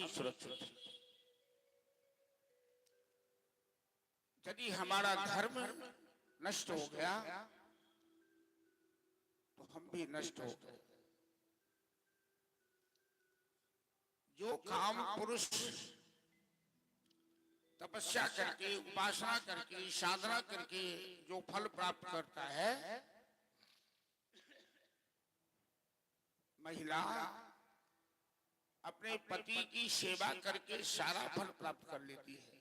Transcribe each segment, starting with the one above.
ही सुरक्षित हैं। यदि हमारा धर्म नष्ट हो गया तो हम भी नष्ट हो गए। जो काम पुरुष तपस्या करके, उपासना करके, साधना करके जो फल प्राप्त करता है, महिला अपने पति की सेवा करके सारा फल प्राप्त कर लेती है।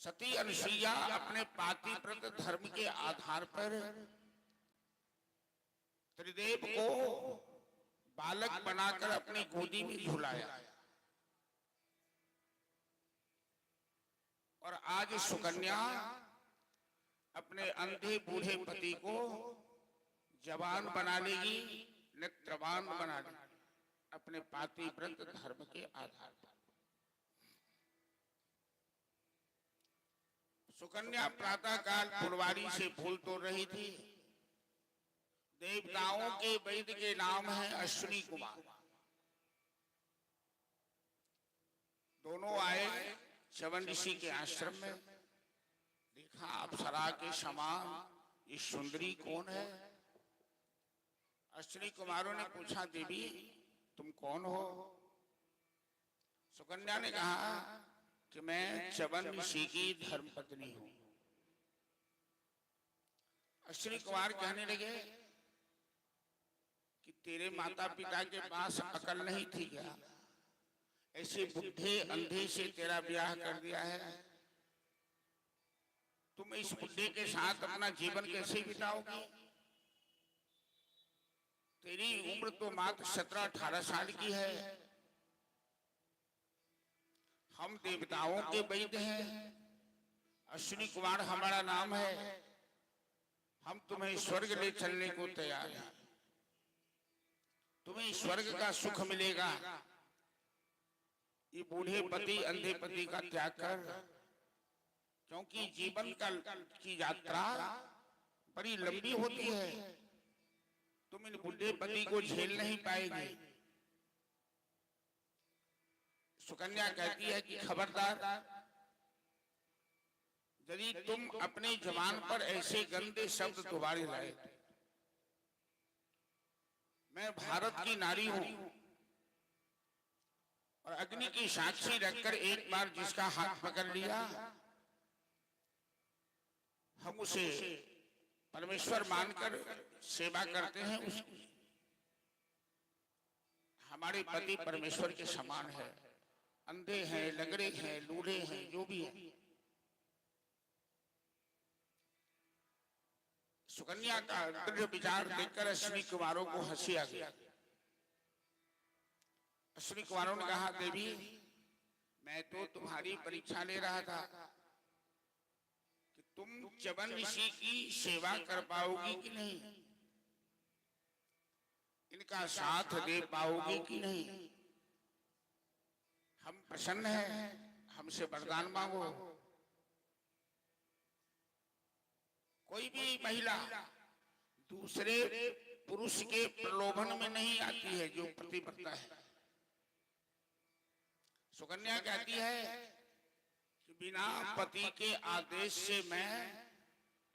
सती अनुसुईया अपने पातिव्रत धर्म के आधार पर त्रिदेव को बालक बनाकर अपनी गोदी में झुलाया, और आज सुकन्या अपने अंधे बूढ़े पति को जवान बना लेगी, नेत्रवान बना लेगी, अपने पातिव्रत धर्म के आधार पर। सुकन्या प्रातः काल फुलवारी से फूल तोड़ रही थी। देवताओं के वैद्य के नाम है अश्विनी कुमार। दोनों आए च्यवन ऋषि के आश्रम में। देखा अप्सरा के समान ये सुंदरी कौन है? अश्विनी कुमारों ने पूछा, देवी तुम कौन हो? सुकन्या ने कहा कि मैं च्यवन ऋषि की धर्मपत्नी हूं। अश्विनी कुमार कहने लगे कि तेरे माता पिता के पास अकल नहीं थी क्या? ऐसे बुढ़े अंधे से तेरा ब्याह कर दिया है, तुम इस बुढ़े के साथ अपना जीवन कैसे बिताओगी? तेरी उम्र तो मात्र 17-18 साल की है। हम देवताओं के वैद्य हैं, अश्विनी कुमार हमारा नाम है, हम तुम्हें स्वर्ग ले चलने को तैयार हैं। तुम्हें स्वर्ग का सुख मिलेगा। ये बूढ़े पति अंधे पति का त्याग कर, क्योंकि जीवन की यात्रा बड़ी लंबी होती है, तुम इन बूढ़े पति को झेल नहीं पाएगी। सुकन्या कहती है कि खबरदार, यदि तुम अपने जवान पर ऐसे गंदे शब्द दोबारा लाए। मैं भारत की नारी हूं, और अग्नि की साक्षी रखकर एक बार जिसका हाथ पकड़ लिया, हम उसे परमेश्वर मानकर सेवा करते हैं। उसकी हमारे पति परमेश्वर के समान है। अंधे हैं, लंगड़े हैं, लूढ़े हैं, जो भी है। सुकन्या का दृढ़ विचार देखकर अश्विनी कुमारों को हंसी आ गई। अश्विनी कुमारों ने कहा, देवी मैं तो तुम्हारी परीक्षा ले रहा था कि तुम च्यवन ऋषि की सेवा कर पाओगी कि नहीं, इनका साथ दे पाओगी कि नहीं। हम प्रसन्न हैं, हमसे वरदान मांगो। कोई भी महिला दूसरे पुरुष के प्रलोभन में नहीं आती है जो पतिव्रता है। सुकन्या कहती है कि बिना पति के आदेश से मैं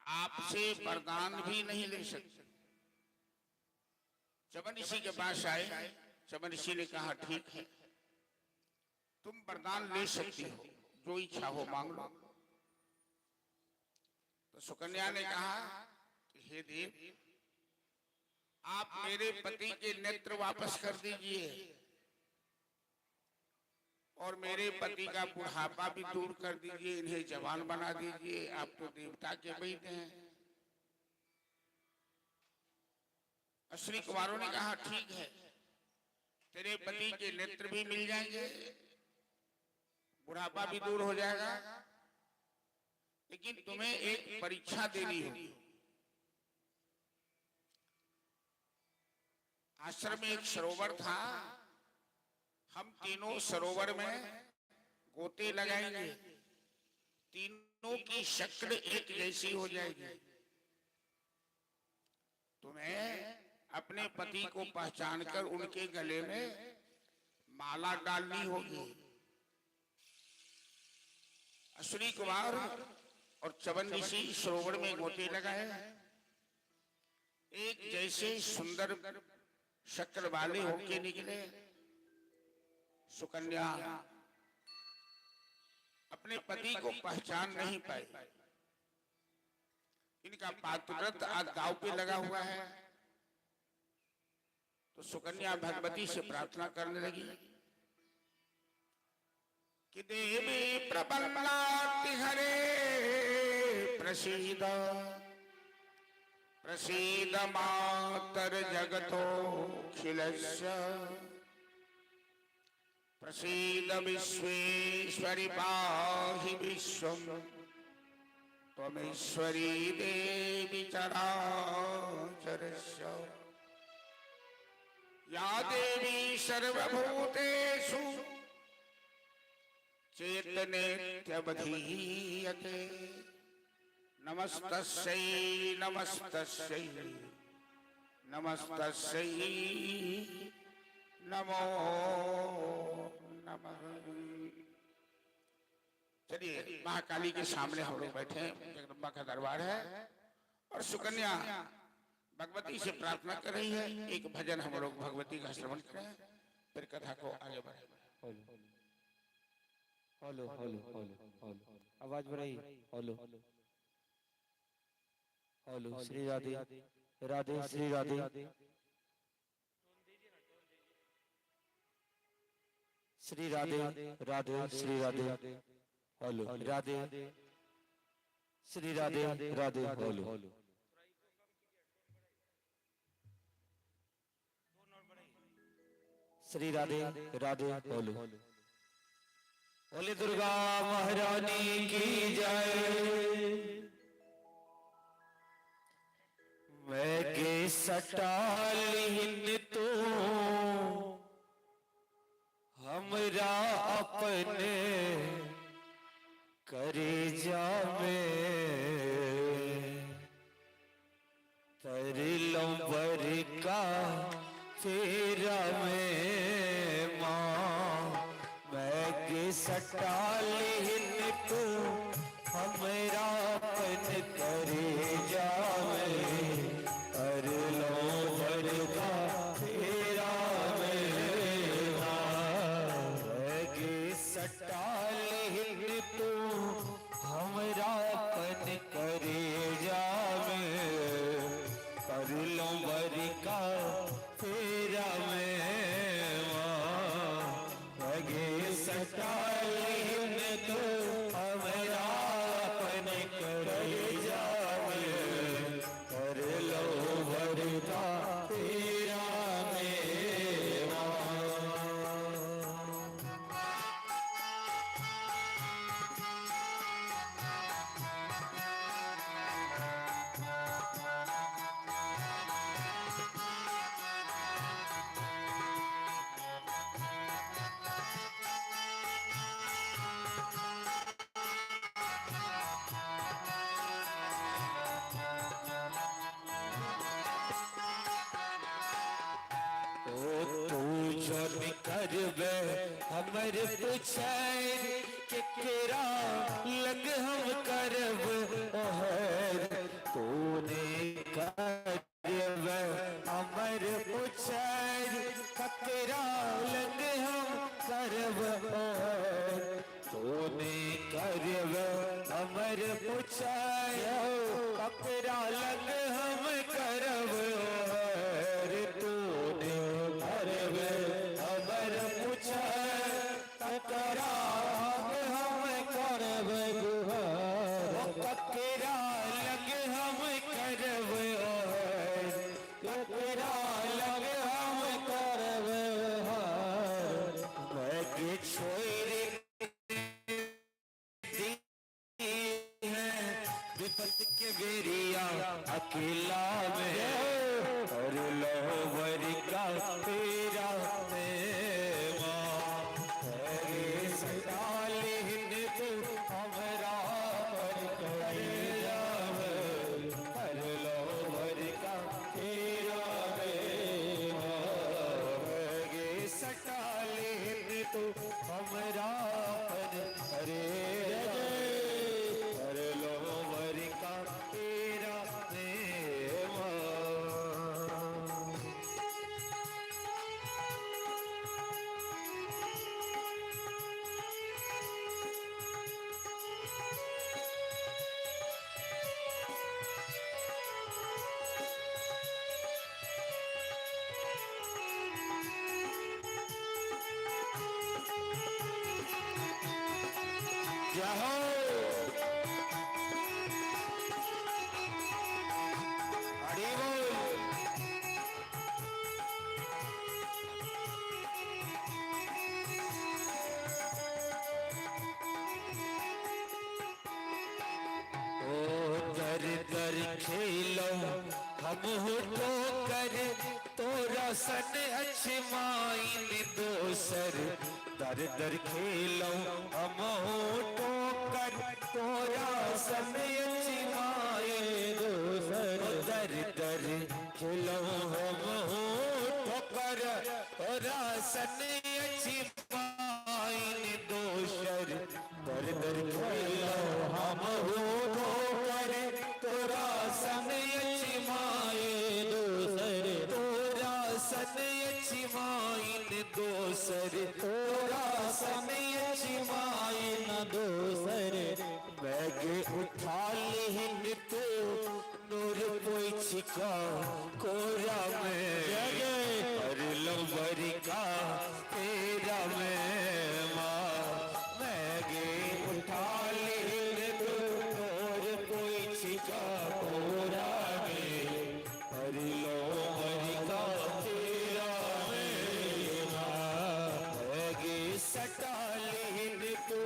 आपसे वरदान भी नहीं ले सकती। च्यवन ऋषि के पास आए। च्यवन ऋषि ने कहा, ठीक है, तुम वरदान ले सकती हो, जो इच्छा हो मांग लो। तो सुकन्या ने कहा कि हे देव, आप मेरे पति के नेत्र वापस कर दीजिए और मेरे पति का बुढ़ापा भी दूर कर दीजिए, इन्हें जवान बना दीजिए। आप तो देवता के वैद्य हैं। अश्विनी कुमारों ने कहा, ठीक है, तेरे पति के नेत्र भी मिल जाएंगे, बुढ़ापा भी दूर हो जाएगा, लेकिन तुम्हें एक परीक्षा देनी होगी। आश्रम में एक सरोवर था, हम तीनों सरोवर में गोते लगाएंगे, तीनों की शक्ल एक जैसी हो जाएगी। तुम्हें अपने पति को पहचानकर उनके गले में माला डालनी होगी। अश्विनी कुमार और चवन ऋषि सरोवर में गोते लगाए, एक जैसे सुंदर शक्ल वाले होके निकले। सुकन्या अपने पति को पहचान नहीं पाई। इनका पात्रव्रत आज दांव पे लगा हुआ है। तो सुकन्या भगवती से प्रार्थना करने लगी कि देवी प्रबलाति हरे प्रसीद प्रसीद मातर जगतो खिलस्य प्रसीद विश्वेश्वरी पाहि विश्वम त्वमेश्वरी देवी चराचरस्य या देवी सर्वभूतेषु चेतनेत्यवधीयते नमस्तस्यै नमस्तस्यै नमस्तस्यै नमो नमः। चलिए, महाकाली के सामने हम लोग बैठे हैं, जगदम्बा का दरबार है और सुकन्या भगवती से प्रार्थना कर रही है। एक भजन हम लोग भगवती का श्रवण करें, फिर कथा को आगे बढ़े। हेलो हेलो हेलो हेलो, आवाज बढ़ाइए। Hello hello, Shri Radhe Radhe, Shri Radhe Shri Radhe Radhe, Shri Radhe hello, Radhe Shri Radhe Radhe hello. Shri Radhe Radhe hello. बोले दुर्गा महारानी की जय। मैं के सटालीन तो हमरा अपने करे जावे तरलों बर का फेरा में माँ। मैं के सटालीन तो हमरा अपने करे जावे तरलों बर का फेरा में सटालीन तू हमरा पन करे जावे परलों बर का फेरा में लगे। सटालीन तू हमरा पन करे जावे परलों बर का फेरा में। करबे हमर पुछैर केकरा लग हम करब ओहर तूने करबे हमर पुछैर केकरा लग हम करब ओहर तूने करबे हमर पुछैर केकरा लग हम करब ओहर तूने करबे हमर पुछैर केकरा हम करब गुहार केकरा लग हम करब ओहर केकरा लग हम करब ओहर। मैं के छोड़ दी है विपत के बेरिया अकेला में और लोवर का फेरा में सटालीन तू हमरा पर करे जावे परलों बर का फेरा में। सटा ले तो हमरा पर अरे कर लो वर का तेरा प्रेमा दर खेलो हम हो तो कर तोरा सन अछमाइन दोसर दर दर खेलो हम हो तो कर तोरा सन अछमाइन दोसर दर दर खेलो हम हो तो कर तोरा सन अछमाइन दोसर दर दर खेलो हम हो तोरा सन अछमाइन दोसर तोरा सन अछमाइन दोसर तोरा सन अछमाइन दोसर बैग उठा लिहिन तो नूर पोछ का कोरा में कर लो बरी का तेरा में माँ बैग उठा लिहिन तो नूर पोछ का कोरा में कर लो बरी का तेरा में माँ बैग सटा लिहिन तो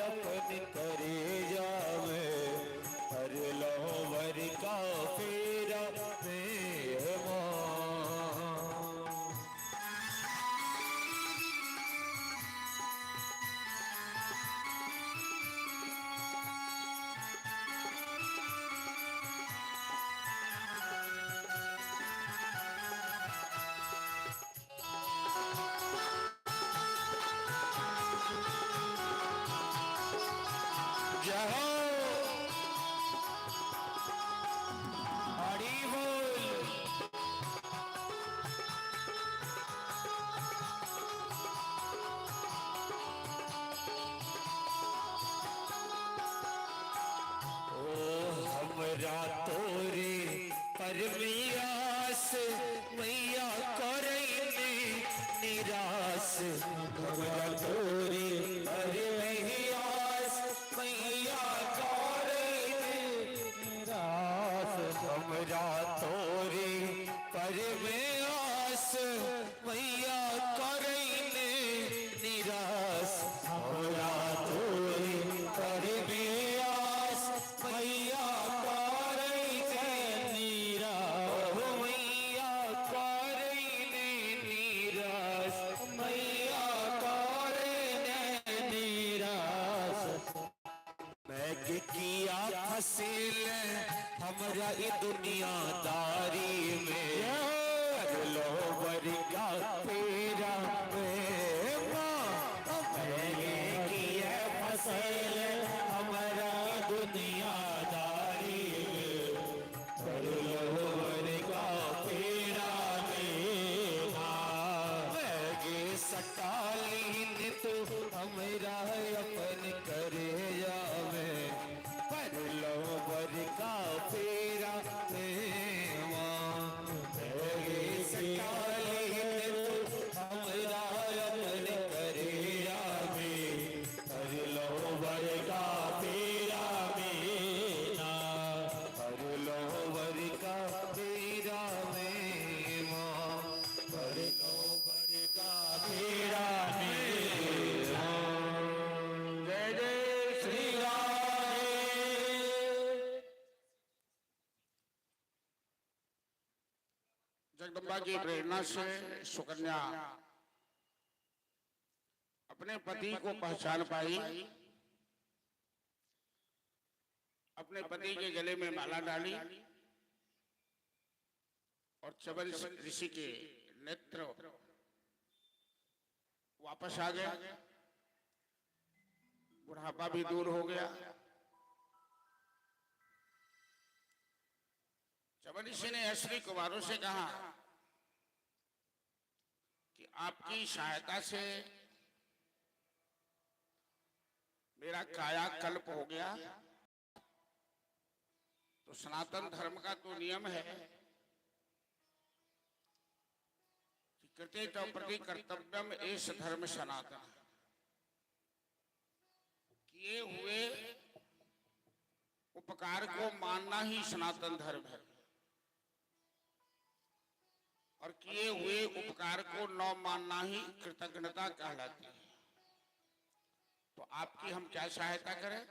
अपन करे जावे हर लो वर का फेरा प्रेमा तोरे पर मियास मैया करे निराश हमरा तोरे पर मियास मैया करे निराश हमरा तोरे पर मियास मैया करे निराश हमरा तोरे पर मियास मैया किया फसील हमरा ई दुनियादारी में कर लो बरी का तेरा प्रेमा मैंने किया फसील हमरा दुनियादारी में कर लो बरी का तेरा प्रेमा मैंने सटा लीन तो हमरा अपन करे जावे पर लो बर का फेरा प्रेमा मेरे सटा लीन तो हमरा अपन करे जावे पर लो बर का फेरा मेरा पर लो बर का फेरा मेरा पर लो बर का फेरा मेरा जय जय श्री राम। जगदम्बा की प्रेरणा से सुकन्या अपने पति को पहचान पाई, अपने पति के गले में माला डाली और चबल ऋषि के नेत्र वापस आ गए, बुढ़ापा भी दूर हो गया। च्यवन ऋषि ने अश्विनी कुमारों से कहा कि आपकी सहायता से मेरा कायाकल्प हो गया। तो सनातन धर्म का तो नियम है कि कृते तो प्रति कर्तव्यम एष धर्म सनातन। किए हुए उपकार को मानना ही सनातन धर्म है, और किए हुए उपकार को न मानना ही कृतज्ञता कहलाती है। तो आपकी हम क्या सहायता करें?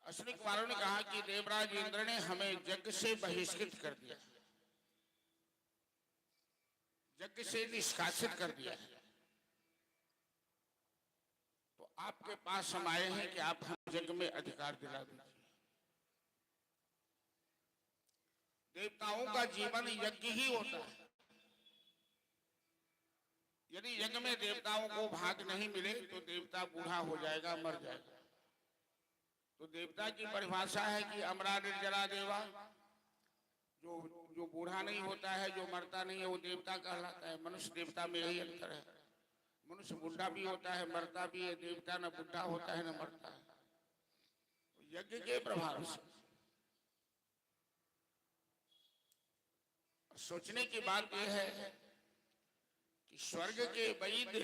अश्विनी कुमारों ने कहा कि देवराज इंद्र ने हमें यज्ञ से बहिष्कृत कर दिया, यज्ञ से निष्कासित कर दिया है। तो आपके पास हम आए हैं कि आप हम यज्ञ में अधिकार दिला दीजिए। देवताओं का जीवन यज्ञ ही होता है। यदि यज्ञ में देवताओं को भाग नहीं मिले तो देवता बूढ़ा हो जाएगा, मर जाएगा। तो देवता की परिभाषा है कि अमरा निर्जरा देवा। जो बूढ़ा नहीं होता है, जो मरता नहीं है, वो देवता कहलाता है। मनुष्य देवता में यही अंतर है। मनुष्य बूढ़ा भी होता है, मरता भी है। देवता न बूढ़ा होता है न मरता है। यज्ञ के प्रभाव से सोचने की बात यह है कि स्वर्ग के वैद्य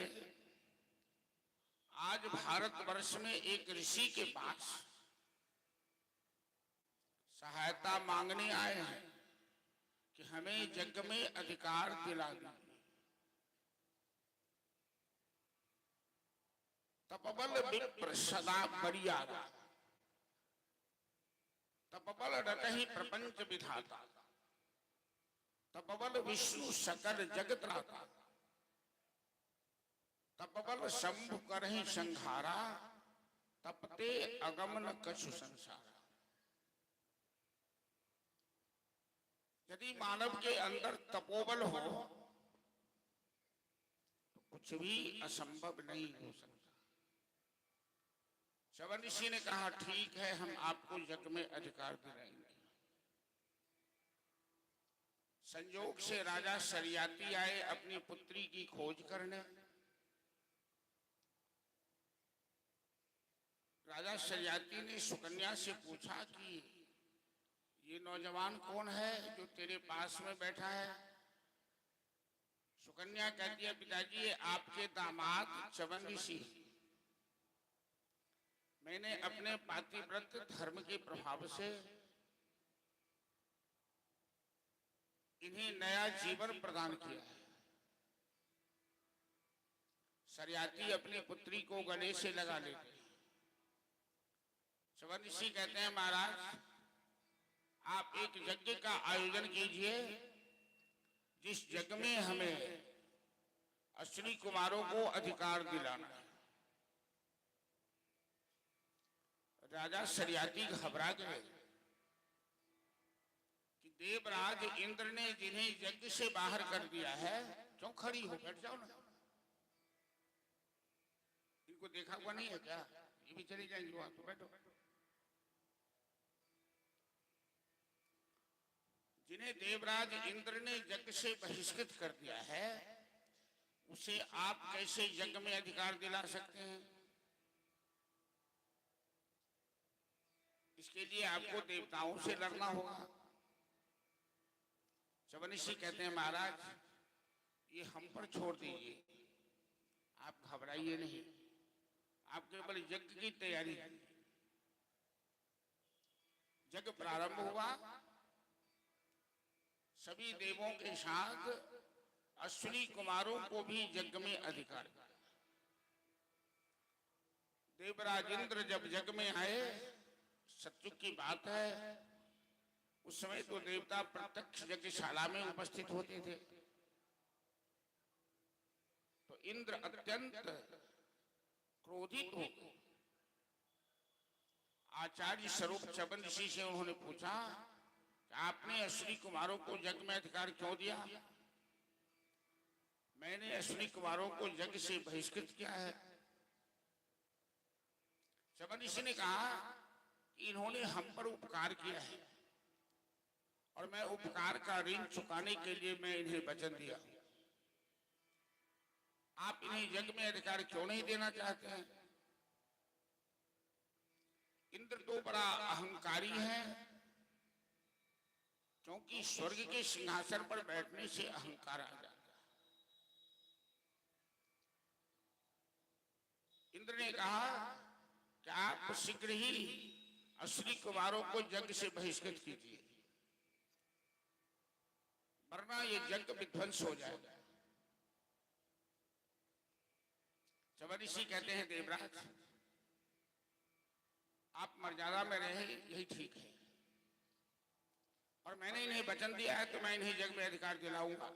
आज भारतवर्ष में एक ऋषि के पास सहायता मांगने आए हैं कि हमें यज्ञ में अधिकार दिला दीजिए। तपबल विप्र सदा मर्यादा, तपबल रटहि प्रपंच विधाता, तपबल विष्णु सकल जगत राता, तपबल शंभु करहि संहारा, तपते अगमन कछु संसारा। यदि मानव के अंदर तपोबल हो तो कुछ भी असंभव नहीं हो सकता। च्यवन ऋषि ने कहा ठीक है, हम आपको यज्ञ में अधिकार दिलाएंगे। संयोग से राजा शरियाती आए अपनी पुत्री की खोज करने। राजा शरियाती ने सुकन्या से पूछा कि ये नौजवान कौन है जो तेरे पास में बैठा है? सुकन्या कहती है पिताजी ये आपके दामाद च्यवन ऋषि। मैंने अपने पातिव्रत धर्म के प्रभाव से इन्हें नया जीवन प्रदान किया है। शरियाती अपनी पुत्री को गले से लगा लेते। च्यवन ऋषि कहते हैं महाराज आप एक यज्ञ का आयोजन कीजिए जिस यज्ञ में हमें अश्विनी कुमारों को अधिकार दिलाना है। राजा शरियाती घबरा गए कि देवराज इंद्र ने जिन्हें यज्ञ से बाहर कर दिया है, क्यों खड़ी हो बैठ जाओ ना। इनको देखा हुआ नहीं है क्या? ये भी चली जाएंगे वहां, तो बैठो। जिन्हें देवराज इंद्र ने यज्ञ से बहिष्कृत कर दिया है उसे आप कैसे यज्ञ में अधिकार दिला सकते हैं? इसके लिए आपको देवताओं से लड़ना होगा। च्यवन ऋषि कहते हैं महाराज ये हम पर छोड़ दीजिए, आप घबराइए नहीं, आप केवल यज्ञ की तैयारी। यज्ञ प्रारंभ हुआ, सभी देवों के साथ अश्विनी कुमारों को भी यज्ञ में अधिकार। देवराज इंद्र जब यज्ञ में आए, सत्युग की बात है, उस समय तो देवता प्रत्यक्ष यज्ञशाला में उपस्थित होते थे। तो इंद्र अत्यंत क्रोधित हो गए। आचार्य स्वरूप च्यवन ऋषि से उन्होंने पूछा आपने अश्विनी कुमारों को यज्ञ में अधिकार क्यों दिया? मैं मैंने अश्विनी कुमारों को यज्ञ से बहिष्कृत किया है। चवन ऋषि ने कहा कि इन्होंने हम पर उपकार किया है और मैं उपकार का ऋण चुकाने के लिए मैं इन्हें वचन दिया। आप इन्हें यज्ञ में अधिकार क्यों नहीं देना चाहते हैं? इंद्र तो बड़ा अहंकारी है, क्योंकि स्वर्ग के सिंहासन पर बैठने से अहंकार आ जाता है। इंद्र ने कहा कि आप शीघ्र ही अश्विनी कुमारों को यज्ञ से बहिष्कृत कीजिए, वरना ये यज्ञ विध्वंस हो जाएगा। चवन ऋषि कहते हैं, देवराज आप मर्यादा में रहे यही ठीक है, और मैंने इन्हें वचन दिया है तो मैं इन्हें यज्ञ में अधिकार दिलाऊंगा।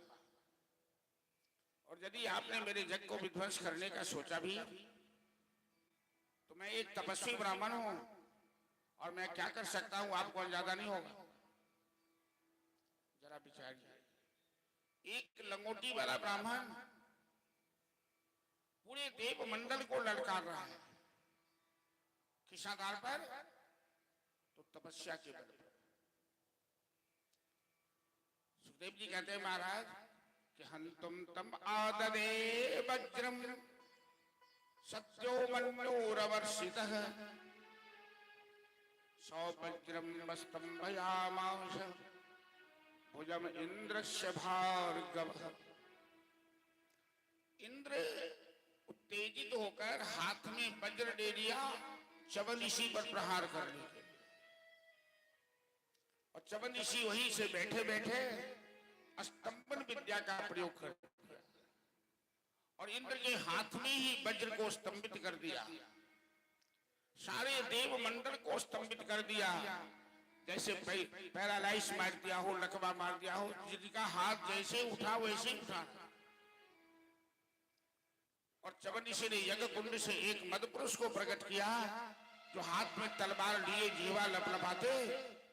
और यदि आपने मेरे यज्ञ को विध्वंस करने का सोचा भी तो मैं एक तपस्वी ब्राह्मण हूं और मैं क्या कर सकता हूं, आपको अंदाजा नहीं होगा। जरा विचारिए, एक लंगोटी वाला ब्राह्मण पूरे देव मंडल को ललकार रहा है, किस आधार पर? तो तपस्या के बल पर। सुखदेव जी कहते हैं महाराज कि हंतुम तम आददे वज्रम सत्यो मनोरवर्षितः सौवज्रम स्तंभयामास भुजम इंद्रस्य भार्गवः। इंद्र उत्तेजित होकर हाथ में वज्र ले लिया चवन ऋषि पर प्रहार करने के लिए, और चवन ऋषि वहीं से बैठे बैठे स्तंभन विद्या का प्रयोग कर दिया और इंद्र के हाथ में ही वज्र को स्तंभित कर दिया, सारे देव मंडल को स्तंभित कर दिया। जैसे पैरालाइज मार दिया हो, लकवा मार दिया हो, जिनका हाथ जैसे उठा वैसे उठा। और चवन ऋषि ने यज्ञ कुंड से एक मद पुरुष को प्रकट किया जो हाथ में तलवार लिए जीवा लपलपाते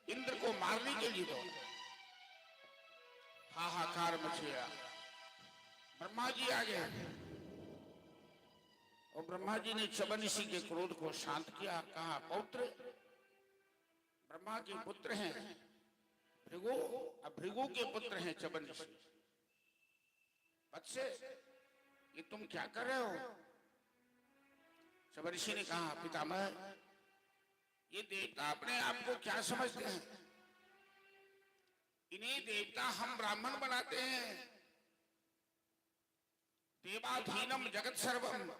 इंद्र को मारने के लिए दौड़े। हाहाकार मचेगा। ब्रह्मा जी आ गए और ब्रह्मा जी ने चवन ऋषि के क्रोध को शांत किया। कहा, पौत्र ब्रह्मा के पुत्र हैं भृगु, अब भृगु के पुत्र हैं चवन ऋषि। बच्चे ये तुम क्या कर रहे हो? चवन ऋषि ने कहा, पितामह ये देवता अपने आप को क्या समझते हैं? इन्हीं देवता हम ब्राह्मण बनाते हैं। देवाधीनम जगत सर्वम,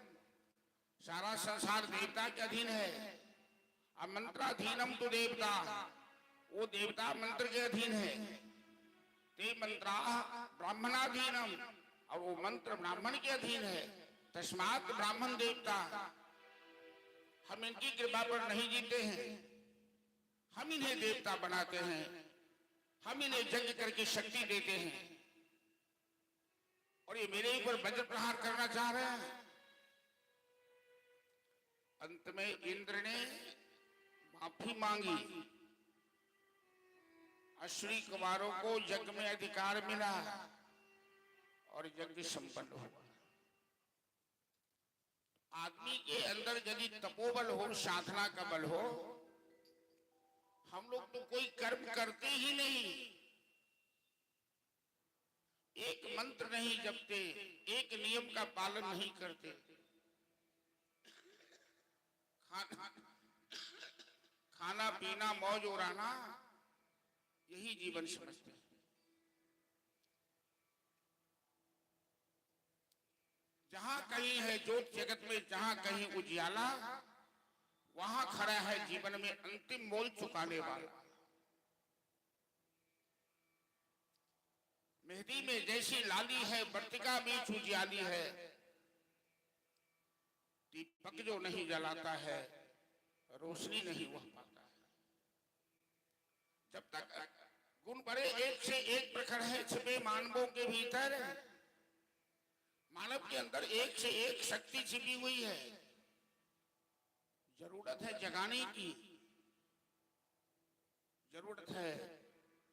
सारा संसार देवता के अधीन है। अब मंत्राधीनम तो देवता, वो देवता मंत्र के अधीन है। ते मंत्रा ब्राह्मणाधीनम, और वो मंत्र ब्राह्मण के अधीन है। तस्मात् ब्राह्मण देवता, हम इनकी कृपा पर नहीं जीते हैं, हम इन्हें देवता बनाते हैं, हम इन्हें यज्ञ करके शक्ति देते हैं, और ये मेरे ऊपर वज्र प्रहार करना चाह रहे हैं। अंत में इंद्र ने माफी मांगी, अश्विनी कुमारों को यज्ञ में अधिकार मिला और यज्ञ संपन्न हुआ। आदमी के अंदर यदि तपोबल हो, साधना का बल हो, हम लोग तो कोई कर्म करते ही नहीं, एक मंत्र नहीं जपते, एक नियम का पालन नहीं करते, खाना पीना मौज उड़ाना यही जीवन समझते हैं। जहां कहीं है ज्योत जगत में, जहां कहीं उजियाला, वहां खड़ा है जीवन में अंतिम मोल चुकाने वाला। मेहंदी में जैसी लाली है, वर्तिका बीच उजियाली है, दीपक जो नहीं जलाता है रोशनी नहीं वह पाता है। जब तक गुण बड़े एक से एक प्रखर है छिपे मानवों के भीतर, मानव के अंदर एक से एक शक्ति छिपी हुई है, जरूरत है जगाने की, जरूरत है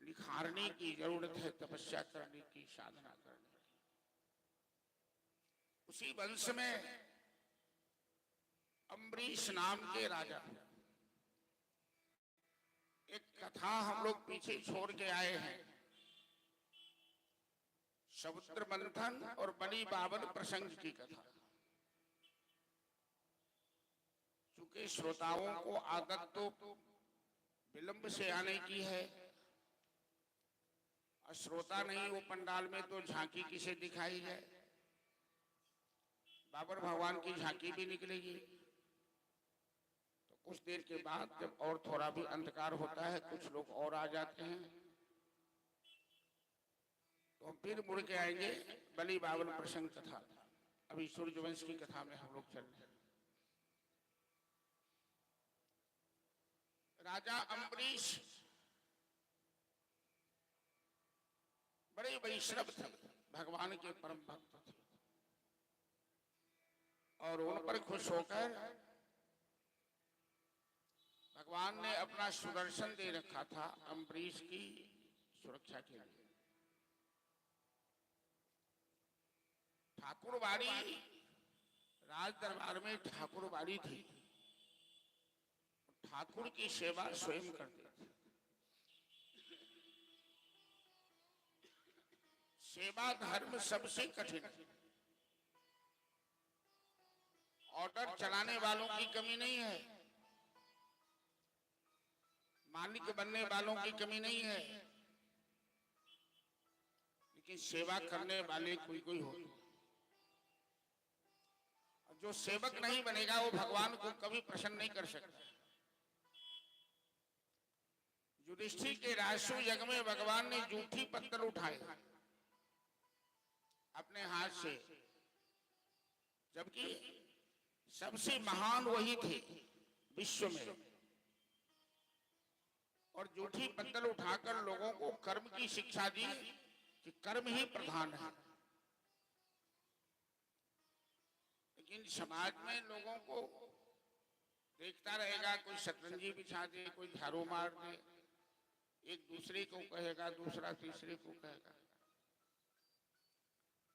निखारने की, जरूरत है तपस्या करने की, साधना करने की। उसी वंश में अम्बरीश नाम के राजा, एक कथा हम लोग पीछे छोड़ के आए हैं, समुद्र मंथन और बलि बावन प्रसंग की कथा। चूंकि श्रोताओं को आदत तो विलंब से आने की है, और श्रोता नहीं वो पंडाल में तो झांकी किसे दिखाई जाए, बाबर भगवान की झांकी भी निकलेगी। तो कुछ देर के बाद जब और थोड़ा भी अंधकार होता है, कुछ लोग और आ जाते हैं, तो हम फिर मुड़ के आएंगे बलि बावन प्रसंग कथा। अभी सूर्यवंश की कथा में हम लोग चल रहे हैं। राजा अम्बरीश बड़े वैष्णव थे, भगवान के परम भक्त थे, और उन पर खुश होकर भगवान ने अपना सुदर्शन दे रखा था अम्बरीश की सुरक्षा के लिए। ठाकुरबाड़ी, राज दरबार में ठाकुरबाड़ी थी, ठाकुर की सेवा स्वयं करते थे। सेवा धर्म सबसे कठिन, ऑर्डर चलाने वालों की कमी नहीं है, मालिक बनने वालों की कमी नहीं है, लेकिन सेवा करने वाले कोई कोई होते। जो सेवक नहीं बनेगा वो भगवान को कभी प्रसन्न नहीं कर सकता। युधिष्ठिर के राजसूय यज्ञ में भगवान ने जूठी पत्थर उठाए अपने हाथ से, जबकि सबसे महान वही थे विश्व में, और जूठी पत्थर उठाकर लोगों को कर्म की शिक्षा दी कि कर्म ही प्रधान है। लेकिन समाज में लोगों को देखता रहेगा, कोई शतरंजी बिछा दे, कोई झाड़ू मार दे, एक दूसरे को कहेगा, दूसरा तीसरे को कहेगा।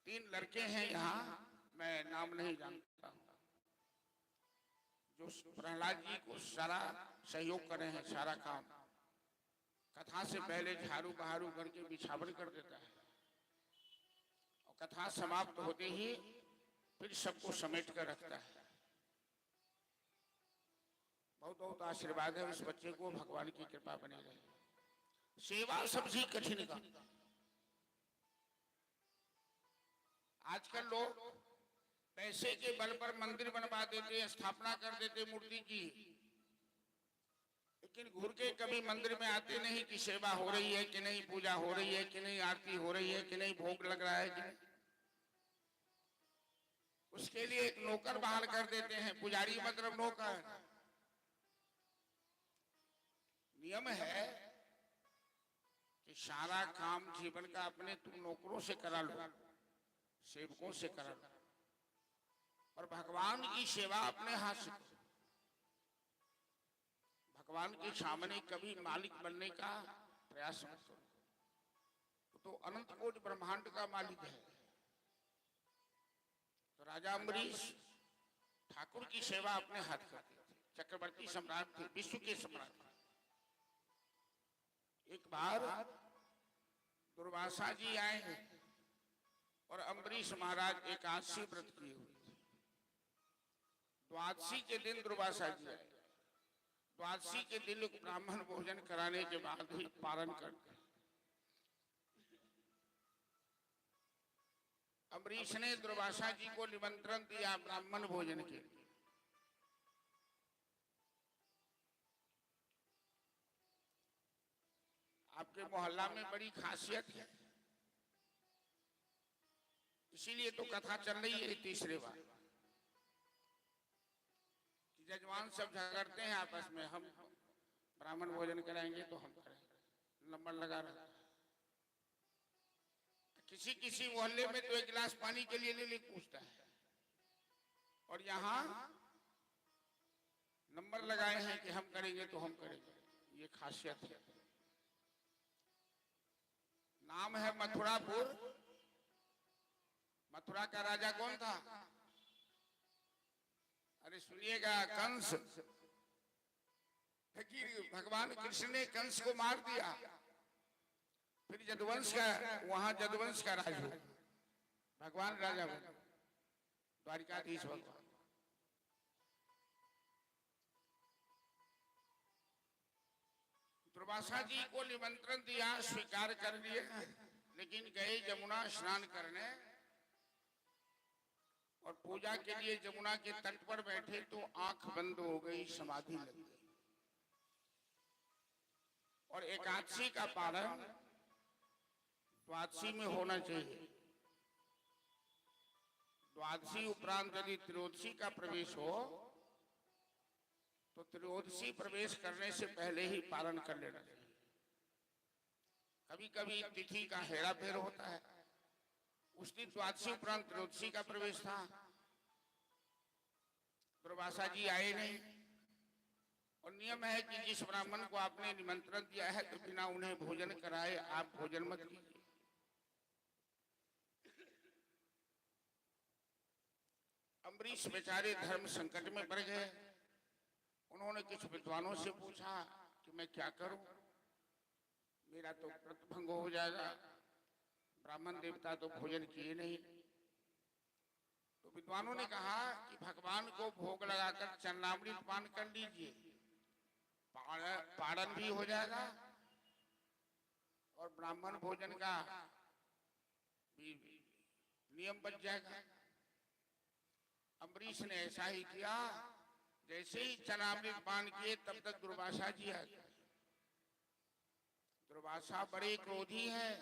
3 लड़के हैं यहाँ, मैं नाम नहीं जानता हूँ, जो प्रहलाद जी को सारा सहयोग कर रहे हैं, सारा काम कथा से पहले झाड़ू बहारू करके बिछावन कर देता है, और कथा समाप्त होते ही फिर सबको समेट कर रखता है। बहुत बहुत आशीर्वाद है उस बच्चे को, भगवान की कृपा बनी रहे। सेवा सबसे कठिन काम। आजकल लोग पैसे के बल पर मंदिर बनवा देते, स्थापना कर देते मूर्ति की, लेकिन घूर के कभी मंदिर में आते नहीं कि सेवा हो रही है कि नहीं, पूजा हो रही है कि नहीं, आरती हो रही है कि नहीं, भोग लग रहा है कि नहीं। उसके लिए एक नौकर बहाल कर देते हैं, पुजारी मतलब नौकर। नियम है कि सारा काम जीवन का अपने तुम नौकरों से करा लो, सेवकों से करा लो, और भगवान की सेवा अपने हाथ से। भगवान के सामने कभी मालिक बनने का प्रयास मत करो, तो अनंत कोटि ब्रह्मांड का मालिक है। तो राजा अम्बरीश ठाकुर की सेवा अपने हाथ करते थे, चक्रवर्ती सम्राट थे, विश्व के सम्राट थे। एक बार दुर्वासा जी आए हैं और अम्बरीश महाराज एकादशी व्रत किए हुए थे। द्वादशी के दिन दुर्वासा जी आए। द्वादशी के दिन ब्राह्मण भोजन कराने के बाद ही पारण करते। अम्बरीश ने दुर्वासा जी को निमंत्रण दिया ब्राह्मण भोजन के लिए। आपके मोहल्ला में बड़ी खासियत है, इसीलिए तो कथा चल रही है तीसरे बार। जजमान सब झगड़ते हैं आपस में, हम ब्राह्मण भोजन कराएंगे तो हम करेंगे, नंबर लगा रहे। किसी किसी मोहल्ले में तो 1 गिलास पानी के लिए ले पूछता है, और यहाँ नंबर लगाए हैं कि हम करेंगे तो हम करेंगे। ये खासियत है। नाम है मथुरापुर। मथुरा का राजा कौन था? अरे सुनिएगा, कंस, फकीर भगवान कृष्ण ने कंस को मार दिया, फिर जदुवंश का, वहां जदुवंश का राज हुआ, भगवान राजा बने, द्वारिकाधीश भगवान। दुर्वासा जी को निमंत्रण दिया, स्वीकार कर लिए, लेकिन गए यमुना स्नान करने और पूजा के लिए यमुना के तट पर बैठे तो आंख बंद हो गई, समाधि लग गई। और एकादशी का पारण द्वादशी में होना चाहिए। द्वादशी उपरांत यदि त्रयोदशी का प्रवेश हो तो त्रयोदशी प्रवेश करने से पहले ही पारण कर लेना चाहिए। कभी कभी तिथि का हेरा फेर होता है, उस दिन द्वादशी उपरांत त्रयोदशी का प्रवेश था, दुर्वासा जी आए नहीं। और नियम है कि जिस ब्राह्मण को आपने निमंत्रण दिया है तो बिना उन्हें भोजन कराए आप भोजन मत कीजिए। अम्बरीश बेचारे धर्म संकट में पड़ गए। उन्होंने कुछ विद्वानों से पूछा कि मैं क्या करूं, मेरा तो व्रत भंग हो जाएगा, ब्राह्मण देवता तो भोजन किए नहीं। तो विद्वानों ने कहा कि भगवान को भोग लगाकर चरणामृत पान कर लीजिए, पारण भी हो जाएगा और ब्राह्मण भोजन का भी नियम बच जाएगा। अम्बरीश ने ऐसा ही किया। जैसे ही चरणामृत पान किए तब तक दुर्वासा जी आ गए। दुर्वासा बड़े क्रोधी हैं,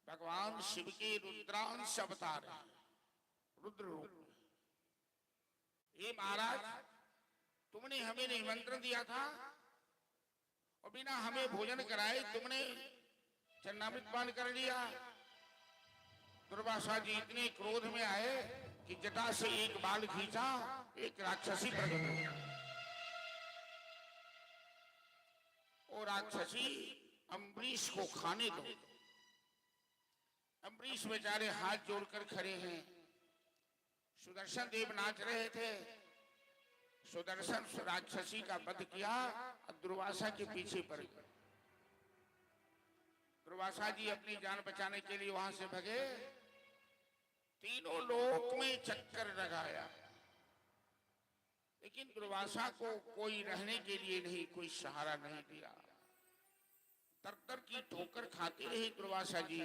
भगवान शिव के रुद्रांश अवतार हैं, रुद्र रूप। ये महाराज, तुमने हमें निमंत्रण दिया था और बिना हमें भोजन कराए तुमने चरणामृत पान कर लिया। दुर्वासा जी इतने क्रोध में आए कि जटा से एक बाल खींचा, एक राक्षसी प्रकट हुई। और राक्षसी अम्बरीश को खाने दो। अम्बरीश बेचारे हाथ जोड़कर खड़े हैं। सुदर्शन देव नाच रहे थे। सुदर्शन राक्षसी का वध किया और दुर्वासा के पीछे पड़ गए। दुर्वासा जी अपनी जान बचाने के लिए वहां से भगे। तीनों लोक में चक्कर लगाया, लेकिन दुर्वासा को कोई रहने के लिए नहीं, कोई सहारा नहीं दिया। तर की ठोकर खाते रहे दुर्वासा जी,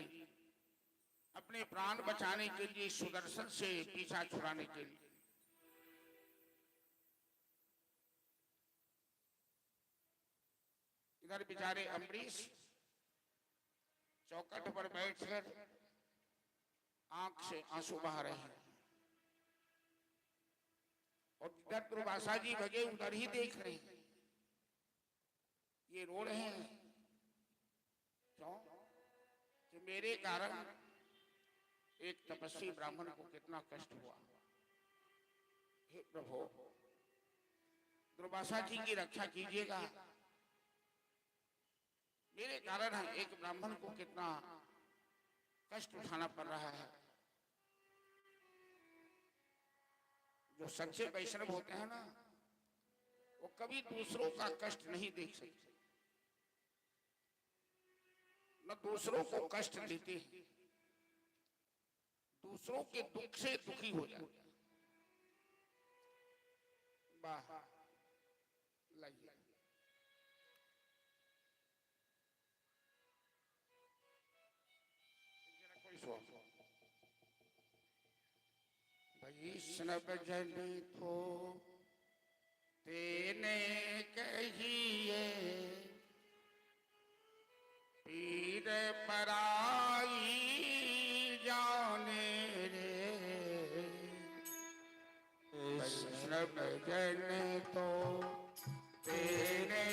अपने प्राण बचाने के लिए, सुदर्शन से पीछा छुड़ाने के लिए। इधर बेचारे अम्बरीश चौखट पर बैठकर आंख से आंसू बहा रहे हैं और इधर दुर्वासा जी भगे उधर ही देख रहे हैं। ये रो रहे हैं, क्यों? कि मेरे कारण एक तपस्वी ब्राह्मण को कितना कष्ट हुआ। हे प्रभु, दुर्वासा जी की रक्षा कीजिएगा। मेरे कारण एक ब्राह्मण को कितना कष्ट उठाना पड़ रहा है। जो सच्चे वैष्णव होते हैं ना, वो कभी दूसरों का कष्ट नहीं देख सकते, न दूसरों को कष्ट देते हैं, दूसरों के दुख से दुखी हो जाते हैं। वाह, लाइए वैष्णव जन को तेने कहिए, पीर पराई जाने रे। वैष्णव जन तो तेने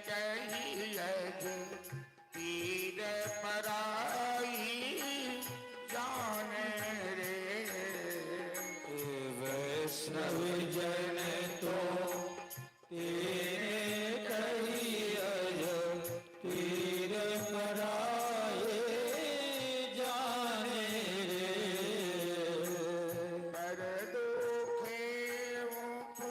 कहिए, पीर पराई जाने रे। वैष्णव जन तो तेरे कहिए, पीर पराए जाने रे। पर दुखे मुख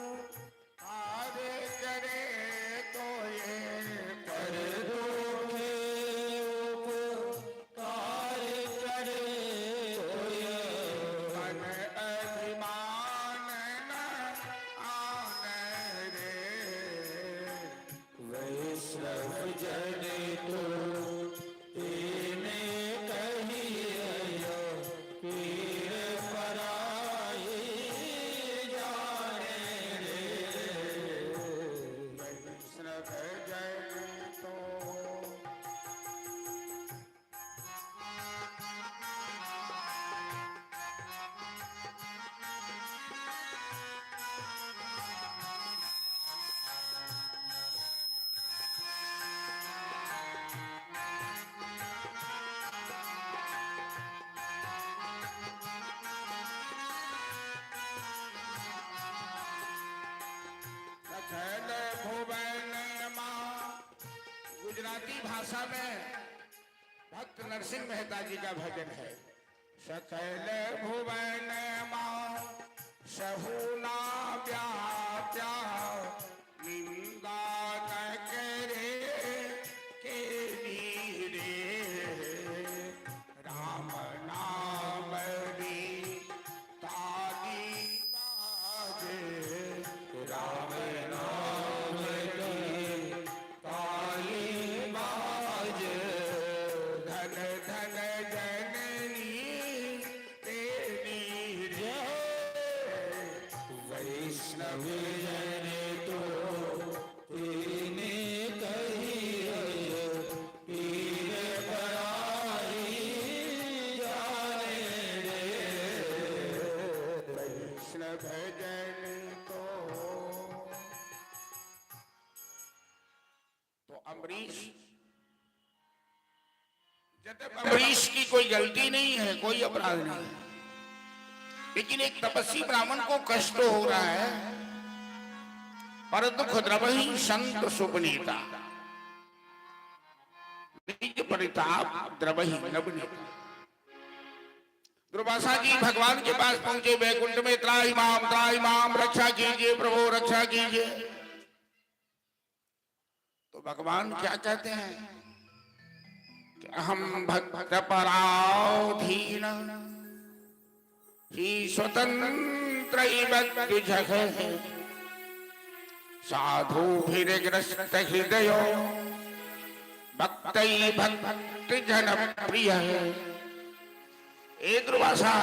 की भाषा में भक्त नरसिंह मेहता जी का भजन है। सकल भुवन मां सहुना व्याप्या निंदा न करे के नीरे राम नाम री ताली बाजे राम नाम री ताली बाजे धन धन जननी तेरी रे वैष्णव जन तो तेने कही पीर पराई जाने रे वैष्णव जन तो अम्बरीश, अम्बरीश की कोई गलती नहीं है, कोई अपराध नहीं है, लेकिन एक तपस्वी ब्राह्मण को कष्ट हो रहा है। पर दुख द्रवही संत सुपनीता निज परिताप द्रवही नवनीता। दुर्वासा जी भगवान के पास पहुंचे वैकुंठ में, त्राहि माम रक्षा कीजिए प्रभु रक्षा कीजिए। तो भगवान क्या कहते हैं कि अहम भक्त पराधीन ही स्वतंत्र साधु ग्रस्त हृदय भक्त भक्त जन प्रिय है। ए दुर्वासा,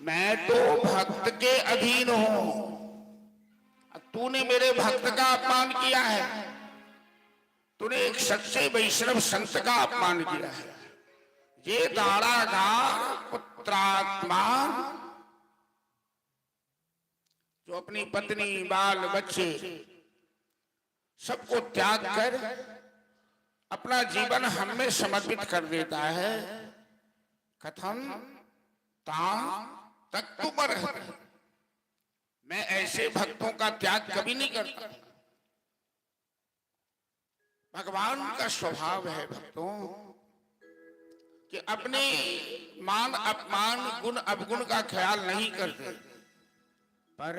मैं तो भक्त के अधीन हूं, तूने मेरे भक्त का अपमान किया है, तूने एक सच्चे वैष्णव संत का अपमान किया है। ये दारागार पुत्रात्मा जो अपनी पत्नी बाल बच्चे सबको त्याग कर अपना जीवन हम में समर्पित कर देता है, कथम तां तक्तुपर। मैं ऐसे भक्तों का त्याग कभी नहीं करता। भगवान का स्वभाव है भक्तों कि अपने मान अपमान गुण अवगुण का ख्याल नहीं करते, पर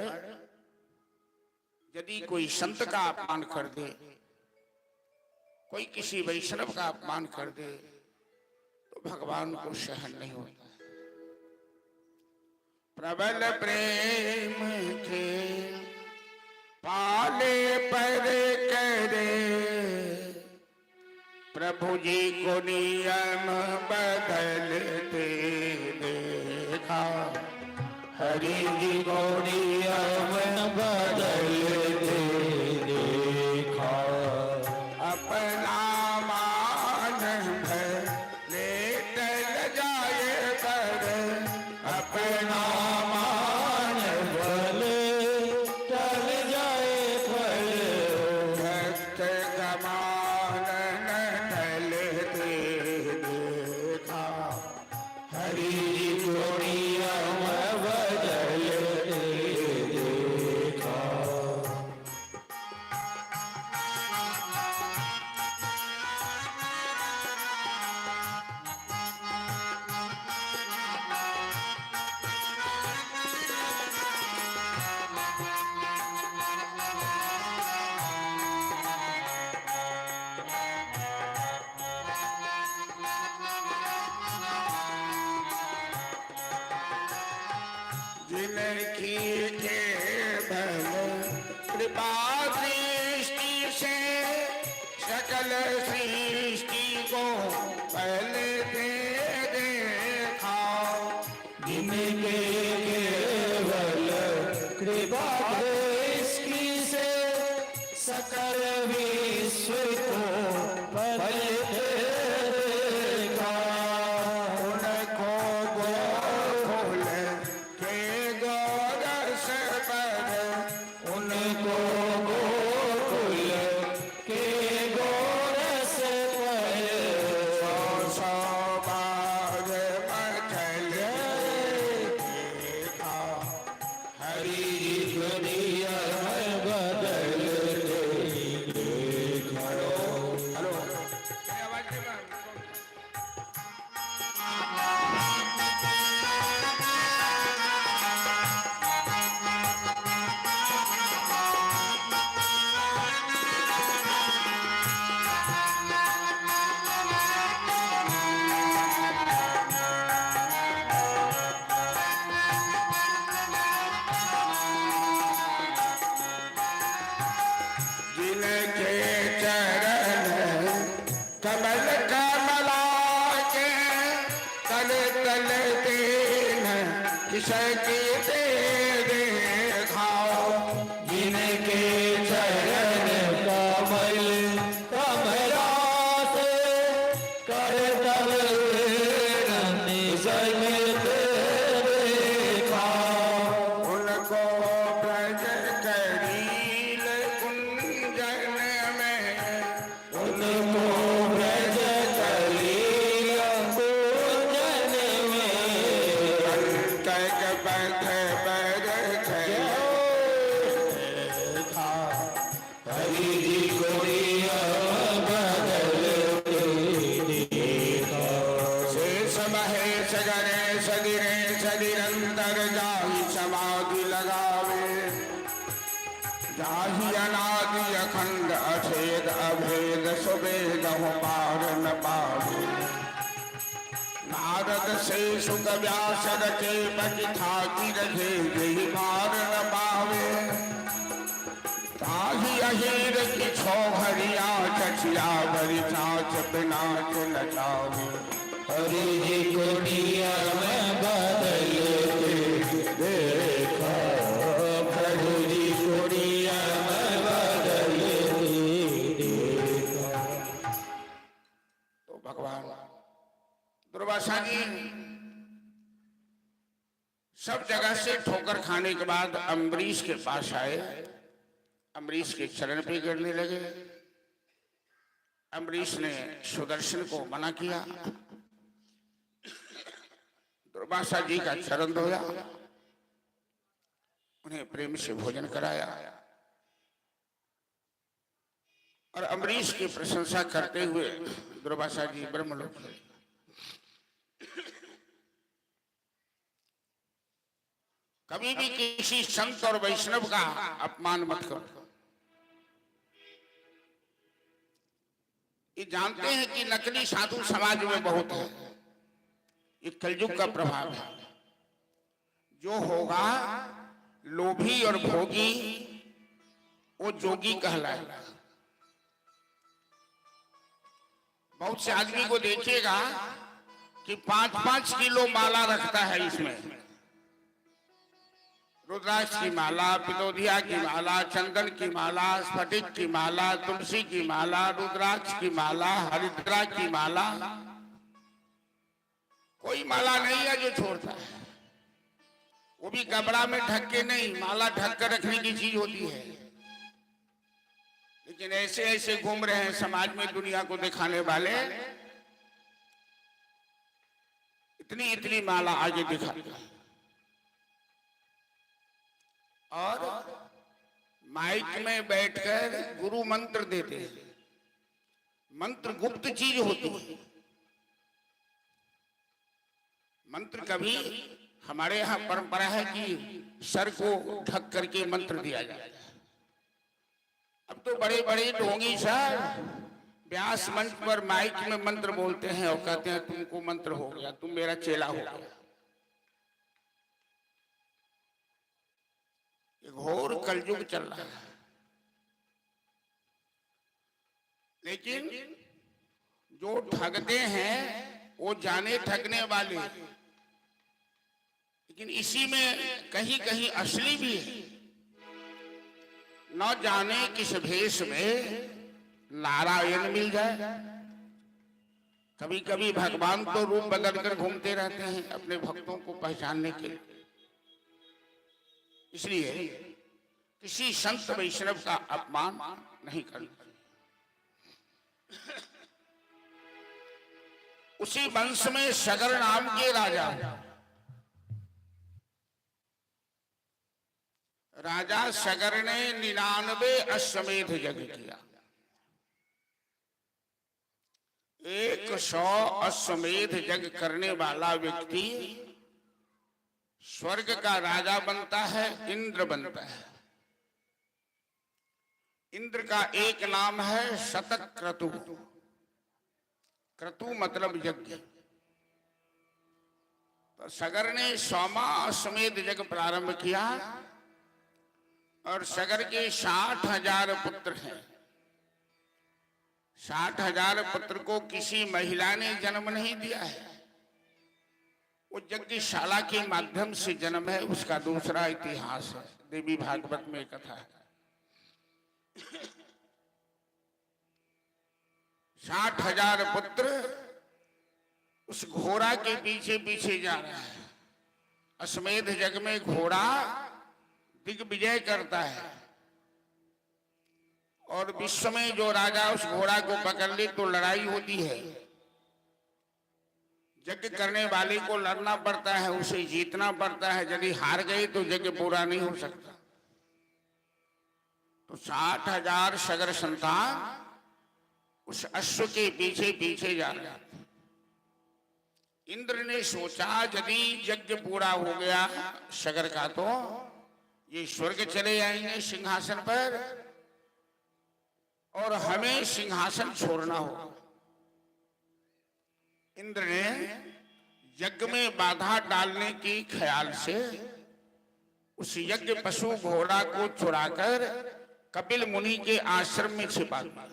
यदि कोई संत का अपमान कर दे, कोई किसी वैष्णव का अपमान कर दे, तो भगवान को सहन नहीं होता। प्रबल प्रेम के पाले पर करे प्रभु जी को नियम बदलते देखा। हरि जी को नियम बदलते देखा। अपना मान भले टल जाए पर अपना मान भले टल जाए पर भक्त गमान न टलते देखा। हरि जी को नियम बदलते देखा। जिनकी थे भल कृपा सृष्टि से सकल सृष्टि को पहले से देखा। जिनके केवल कृपा दृष्टि से सकल विश्व को पलटे देखा। उनको गोकुल के गोरस पर उनको गोकुल के गोरस पर सौ बार मचल देखा। हरि जी को विषय के दे देखाओ, जिनके चरण कमल कमला से करतब निसर्ग देखा। उनको ब्रज करील कुंजन में, उनको ब्रज कलील कुंजन में कंटक बंध बर देखा। हरि जी को दिया बदल के देखा। शेष महेश गणेश गिरेश निरंतर जाहि समाधि लगावे, जाहि अनादि अखंड अछेद अभेद सुवेद पार न पावे। नारद से सुख व्यास रचे बच ठाकी रखे यही पार न पावे। ताहि अहीर की छो हरिया चचिया भरी चाच बिनाच नचावे। हरि जी को दिया मैं बदल के देखा। प्रभु जी को दिया मैं बदल के देखा। तो भगवान दुर्वासा जी सब जगह से ठोकर खाने के बाद अम्बरीश के पास आए, अम्बरीश के चरण पे गिरने लगे। अम्बरीश ने सुदर्शन को मना किया, दुर्वासा जी का चरण धोया, उन्हें प्रेम से भोजन कराया और अम्बरीश की प्रशंसा करते हुए दुर्वासा जी ब्रह्मलोक गए। कभी भी किसी संत और वैष्णव का अपमान मत करो। ये जानते हैं कि नकली साधु समाज में बहुत है, ये कलयुग का प्रभाव है। जो होगा लोभी और भोगी वो जोगी कहलाएगा। बहुत से आदमी को देखिएगा कि 5-5 किलो माला रखता है, इसमें रुद्राक्ष की माला, पितोदिया की माला, चंदन की माला, स्फटिक की माला, तुलसी की माला, रुद्राक्ष की माला, हरिद्रा की माला, कोई माला नहीं है जो छोड़ता है। वो भी कपड़ा में ढक के नहीं, माला ढक कर रखने की चीज होती है। लेकिन ऐसे ऐसे घूम रहे हैं समाज में दुनिया को दिखाने वाले, इतनी इतनी माला आगे दिखाते हैं और माइक में बैठकर गुरु मंत्र देते हैं। मंत्र गुप्त चीज होती है। मंत्र कभी हमारे यहाँ परंपरा है कि सर को ढक करके मंत्र दिया जाए। अब तो बड़े बड़े ढोंगी साहब व्यास मंच पर माइक में मंत्र बोलते हैं और कहते हैं तुमको मंत्र हो गया, तुम मेरा चेला हो गया। घोर कलयुग चल रहा है। लेकिन जो ठगते हैं वो जाने ठगने वाले, लेकिन इसी में कहीं कहीं असली भी है। न जाने किस भेष में नारायण मिल जाए। कभी कभी भगवान तो रूप बदल कर घूमते रहते हैं अपने भक्तों को पहचानने के लिए। इसलिए किसी संत वैष्णव का अपमान नहीं करना। उसी वंश में सगर नाम के राजा सगर ने 99 अश्वमेध यज्ञ किया। 100 अश्वमेध यज्ञ करने वाला व्यक्ति स्वर्ग का राजा बनता है, इंद्र बनता है। इंद्र का एक नाम है शतक्रतु। क्रतु मतलब यज्ञ। तो सगर ने 100वां अश्वमेध यज्ञ प्रारंभ किया और सगर के 60,000 पुत्र हैं। 60,000 पुत्र को किसी महिला ने जन्म नहीं दिया है। वो यज्ञशाला के माध्यम से जन्म है, उसका दूसरा इतिहास है। देवी भागवत में कथा है। 60,000 पुत्र उस घोड़ा के पीछे पीछे जा रहा है। अश्वमेध यज्ञ में घोड़ा दिग्विजय करता है और विश्व में जो राजा उस घोड़ा को पकड़ ले तो लड़ाई होती है। यज्ञ करने वाले को लड़ना पड़ता है, उसे जीतना पड़ता है। यदि हार गए तो यज्ञ पूरा नहीं हो सकता। तो 60,000 सगर संतान उस अश्व के पीछे पीछे जा रहे थे। इंद्र ने सोचा यदि यज्ञ पूरा हो गया सगर का तो ये स्वर्ग चले जाएंगे सिंहासन पर और हमें सिंहासन छोड़ना होगा। इंद्र ने यज्ञ में बाधा डालने के ख्याल से उस यज्ञ पशु घोड़ा को चुराकर कपिल मुनि के आश्रम में छिपा दिया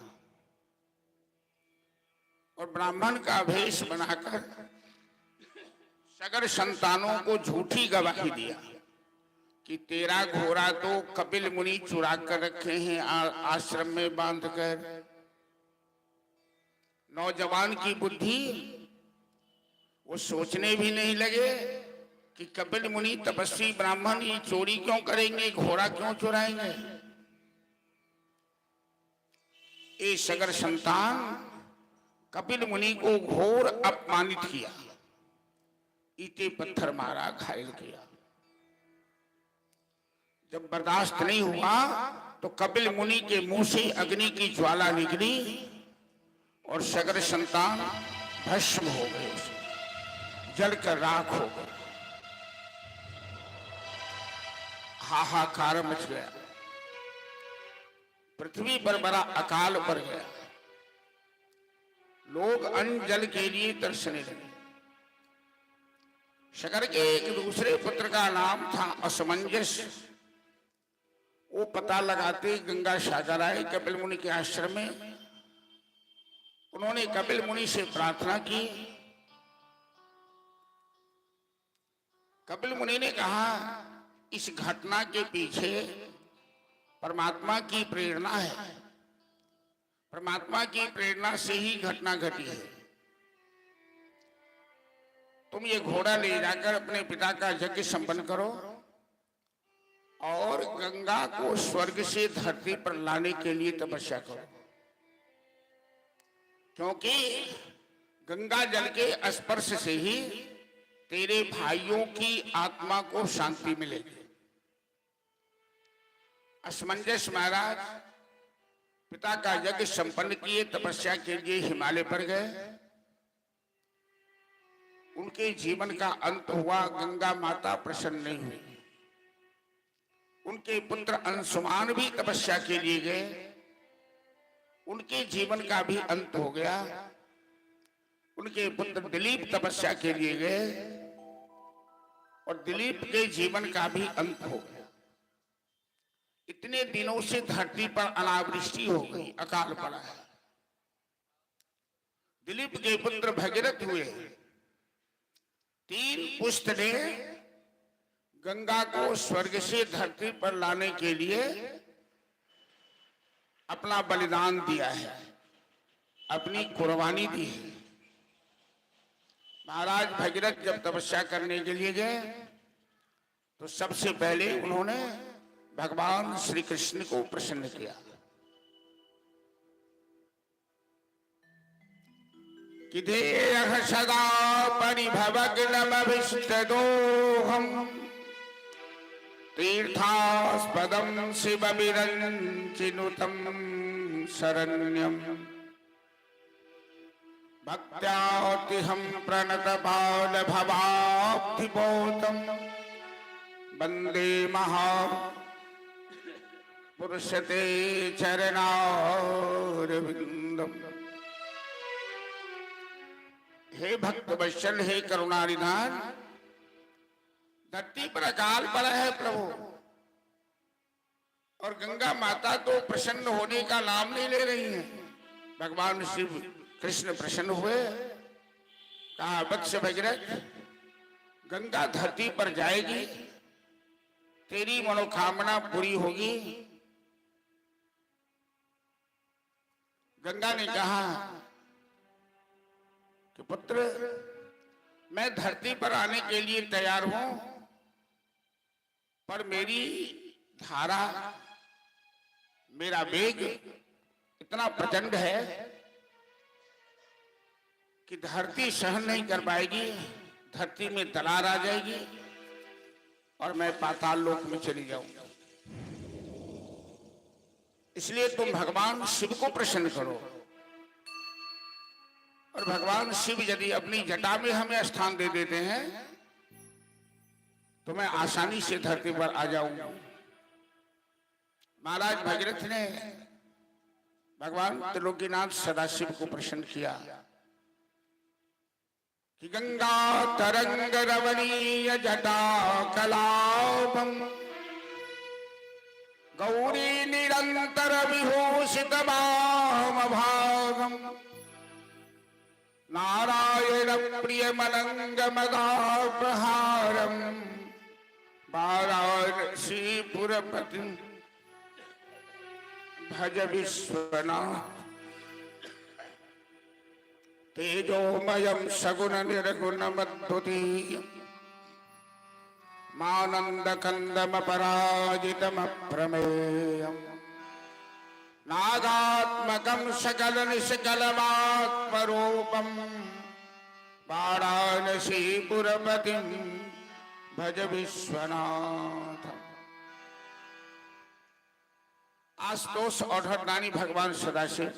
और ब्राह्मण का वेश बनाकर सगर संतानों को झूठी गवाही दिया कि तेरा घोड़ा तो कपिल मुनि चुरा कर रखे हैं आश्रम में बांधकर। नौजवान की बुद्धि वो सोचने भी नहीं लगे कि कपिल मुनि तपस्वी ब्राह्मण ये चोरी क्यों करेंगे, घोड़ा क्यों चुराएंगे। ये सगर संतान कपिल मुनि को घोर अपमानित किया, ईंटे पत्थर मारा, घायल किया। जब बर्दाश्त नहीं हुआ तो कपिल मुनि के मुंह से अग्नि की ज्वाला निकली और सगर संतान भस्म हो गए, जलकर राख हो गए। हाहाकार मच गया, पृथ्वी पर बड़ा अकाल पड़ गया। लोग अन्न जल के लिए तरसने लगे। सगर के एक दूसरे पुत्र का नाम था असमंजस। वो पता लगाते गंगा सागर आए कपिल मुनि के आश्रम में। उन्होंने कपिल मुनि से प्रार्थना की। कपिल मुनि ने कहा इस घटना के पीछे परमात्मा की प्रेरणा है, परमात्मा की प्रेरणा से ही घटना घटी है। तुम ये घोड़ा ले जाकर अपने पिता का यज्ञ संपन्न करो और गंगा को स्वर्ग से धरती पर लाने के लिए तपस्या करो, क्योंकि गंगा जल के स्पर्श से ही तेरे भाइयों की आत्मा को शांति मिलेगी। असमंजस महाराज पिता का यज्ञ संपन्न किए, तपस्या के लिए हिमालय पर गए। उनके जीवन का अंत हुआ, गंगा माता प्रसन्न नहीं हुई। उनके पुत्र अंशुमान भी तपस्या के लिए गए, उनके जीवन का भी अंत हो गया। उनके पुत्र दिलीप तपस्या के लिए गए और दिलीप के जीवन का भी अंत हो गया। इतने दिनों से धरती पर अनावृष्टि हो गई, अकाल पड़ा है। दिलीप के पुत्र भगीरथ हुए। 3 पुस्त ने गंगा को स्वर्ग से धरती पर लाने के लिए अपना बलिदान दिया है, अपनी कुर्बानी दी है। महाराज भगीरथ जब तपस्या करने के लिए गए तो सबसे पहले उन्होंने भगवान श्री कृष्ण को प्रसन्न किया कि देह सदा परिभवग्नमभिष्टदोहम् तीर्थास्पदं शिवविरञ्चिनुतं शरण्यम् भक्त्यातिहं प्रणतबालभवाब्धिपोतं वन्दे महापुरुषते चरणारविन्दम्। हे भक्त वत्सल, हे करुणानिधान, धरती पर अकाल पड़ा है प्रभु, और गंगा माता तो प्रसन्न होने का नाम नहीं ले रही है। भगवान शिव कृष्ण प्रसन्न हुए, कहा वत्स भगीरथ, गंगा धरती पर जाएगी, तेरी मनोकामना पूरी होगी। गंगा ने कहा कि पुत्र, मैं धरती पर आने के लिए तैयार हूं, पर मेरी धारा, मेरा वेग इतना प्रचंड है कि धरती सहन नहीं कर पाएगी, धरती में दरार आ जाएगी और मैं पाताल लोक में चली जाऊंगा। इसलिए तुम भगवान शिव को प्रसन्न करो, और भगवान शिव यदि अपनी जटा में हमें स्थान दे देते हैं तो मैं आसानी से धरती पर आ जाऊंगा। महाराज भगीरथ ने भगवान त्रिलोकीनाथ सदाशिव को प्रसन्न किया कि गंगा तरंग रवणीय जटा कलापम गौरी निरंतर विभूषित भागम नारायण प्रिय मलंग मदाप्रहारम वाराणसीपुरपति भज विश्वनाथ तेजोमयम सगुण निर्गुण मद्भुतीयम् मानंद कंदम पराजितम प्रमेयम् नागात्मकं सकल निष्कलमात्मरूपम् वाराणसीपुरपतिं भज विश्वनाथ। आशुतोष और हरदानी भगवान सदाशिव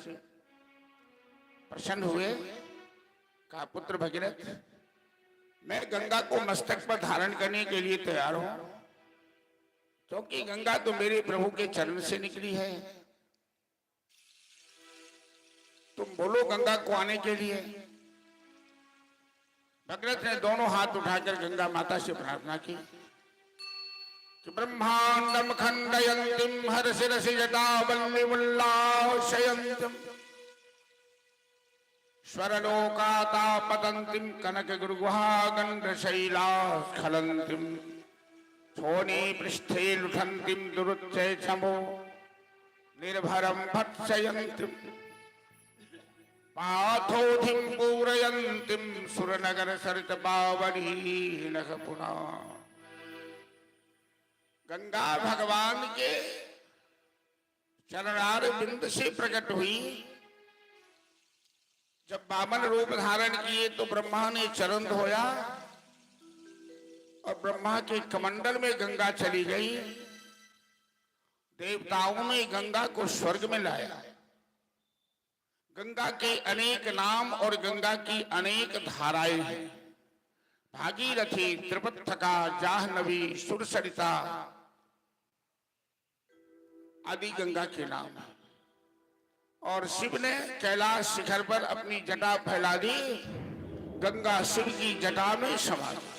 प्रसन्न हुए। कहा, पुत्र भगीरथ, मैं गंगा को मस्तक पर धारण करने के लिए तैयार हूं, क्योंकि गंगा तो मेरे प्रभु के चरण से निकली है। तुम बोलो गंगा को आने के लिए। भगीरथ ने दोनों हाथ उठाकर गंगा माता से प्रार्थना की कि ब्रह्मांडम खंडयंतीम हरशिरसि जटावल्लीमुल्लासयंतीम स्वरलोकातापतंतीम कनक गुरुगुहागंधशैलास्खलंतीम छोनी पृष्ठे लुठंतीम दुरुच्चय छमो निर्भरम भत्सयंतीम पाथोधिम पूरयंतीम सुरनगर सरित पावनी नख पुना। गंगा भगवान के चरणार बिंद से प्रकट हुई। जब वामन रूप धारण किए तो ब्रह्मा ने चरण धोया और ब्रह्मा के कमंडल में गंगा चली गई। देवताओं ने गंगा को स्वर्ग में लाया। गंगा के अनेक नाम और गंगा की अनेक धाराएं हैं। भागीरथी, त्रिपथका, जाह्नवी, सुरसरिता आदि गंगा के नाम है। और शिव ने कैलाश शिखर पर अपनी जटा फैला दी, गंगा शिव की जटा में समा गई।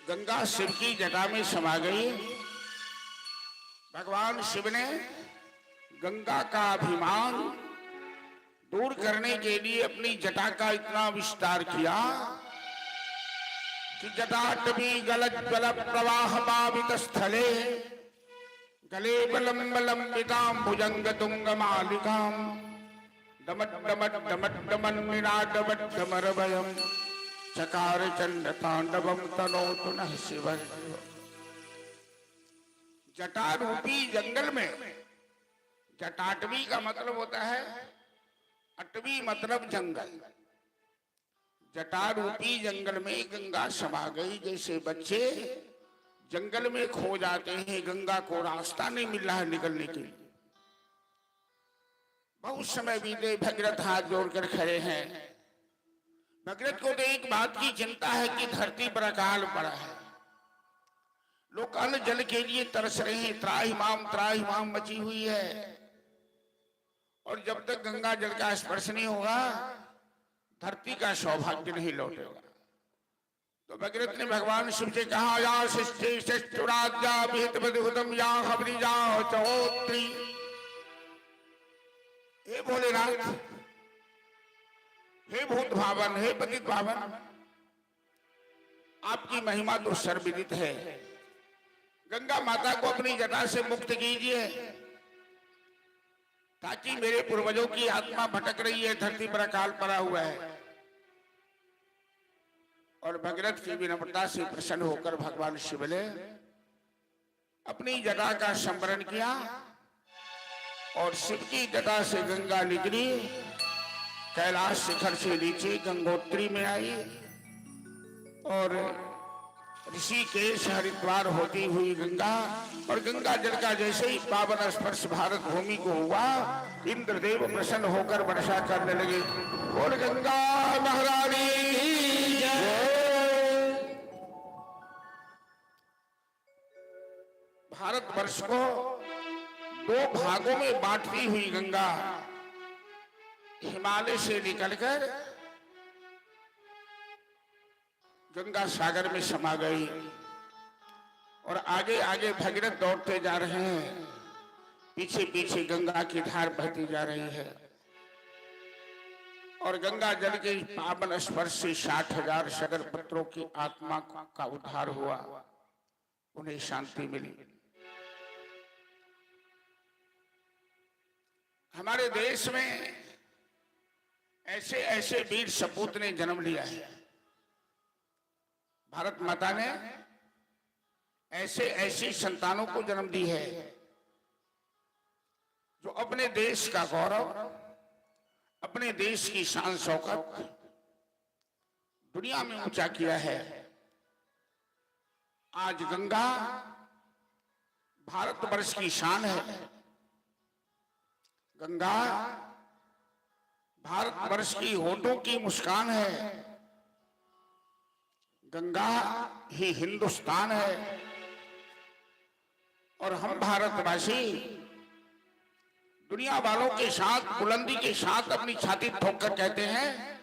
गंगा शिव की जटा में समा गई। भगवान शिव ने गंगा का अभिमान दूर करने के लिए अपनी जटा का इतना विस्तार किया कि जटाटवी गलज्ज्वल प्रवाह पावित स्थले गले बलम्बलम्बितां भुजंग तुंग मालिकां डमड्डमड्डमड्डमन्मिनाडमड्डमरभयं चकार चंड तांडवं तनोतु नः शिव। जटा रूपी जंगल में, जटाटवी का मतलब होता है, अटवी मतलब जंगल। जटा रूपी जंगल में गंगा समा गई। जैसे बच्चे जंगल में खो जाते हैं, गंगा को रास्ता नहीं मिल रहा है निकलने के लिए। बहुत समय बीते, भगीरथ हाथ जोड़कर खड़े हैं। भगीरथ को तो एक बात की चिंता है कि धरती पर अकाल पड़ा है, लोग अन्न जल के लिए तरस रहे हैं, त्राहिमाम मची हुई है। और जब तक गंगा जल का स्पर्श नहीं होगा, धरती का सौभाग्य नहीं लौटेगा। तो भगीरथ ने भगवान शिव से कहा, या शिष्टि शिष्टुराज्या विहित बदिहुतम या हबरिजा चौत्री। हे भोलेनाथ, हे भूत भावन, हे पतित भावन, आपकी महिमा तो सर्वविदित है। गंगा माता को अपनी जटा से मुक्त कीजिए ताकि मेरे पूर्वजों की आत्मा भटक रही है, धरती पर अकाल पड़ा हुआ है। और भगीरथ की विनम्रता से प्रसन्न होकर भगवान शिव ने अपनी जटा का संवरण किया और शिव की जटा से गंगा निकली, कैलाश शिखर से नीचे गंगोत्री में आई और ऋषिकेश हरिद्वार होती हुई गंगा, और गंगा जल का जैसे ही पावन स्पर्श भारत भूमि को हुआ, इंद्रदेव प्रसन्न होकर वर्षा करने लगे। और गंगा महारानी भारतवर्ष को दो भागों में बांटती हुई गंगा हिमालय से निकलकर गंगा सागर में समा गई और आगे आगे भगीरथ दौड़ते जा रहे हैं, पीछे पीछे गंगा की धार बहती जा रही है। और गंगा जल के पावन स्पर्श से 60,000 सगर पुत्रों की आत्मा का उद्धार हुआ, उन्हें शांति मिली। हमारे देश में ऐसे ऐसे वीर सपूत ने जन्म लिया है। भारत माता ने ऐसे ऐसी संतानों को जन्म दी है जो अपने देश का गौरव, अपने देश की शान शौकत दुनिया में ऊंचा किया है। आज गंगा भारतवर्ष की शान है। गंगा भारतवर्ष की होठों की मुस्कान है। गंगा ही हिंदुस्तान है। और हम भारतवासी दुनिया वालों के साथ बुलंदी के साथ अपनी छाती ठोककर कहते हैं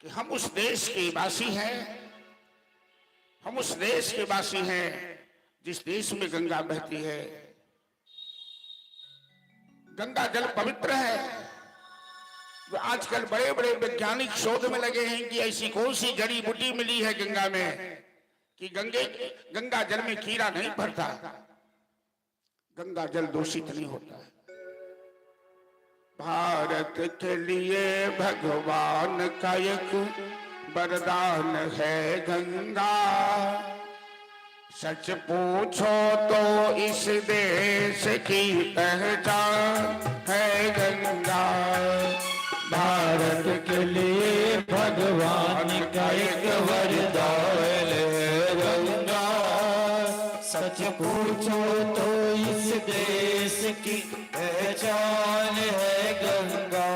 कि हम उस देश के वासी हैं, हम उस देश के वासी हैं जिस देश में गंगा बहती है। गंगा जल पवित्र है। जो आजकल बड़े बड़े वैज्ञानिक शोध में लगे हैं कि ऐसी कौन सी जड़ी बूटी मिली है गंगा में कि गंगा जल में कीड़ा नहीं भरता, गंगा जल दूषित नहीं होता। भारत के लिए भगवान का एक वरदान है गंगा। सच पूछो तो इस देश की पहचान है गंगा। भारत के लिए भगवान का एक वरदान है गंगा। सच पूछो तो इस देश की पहचान है गंगा।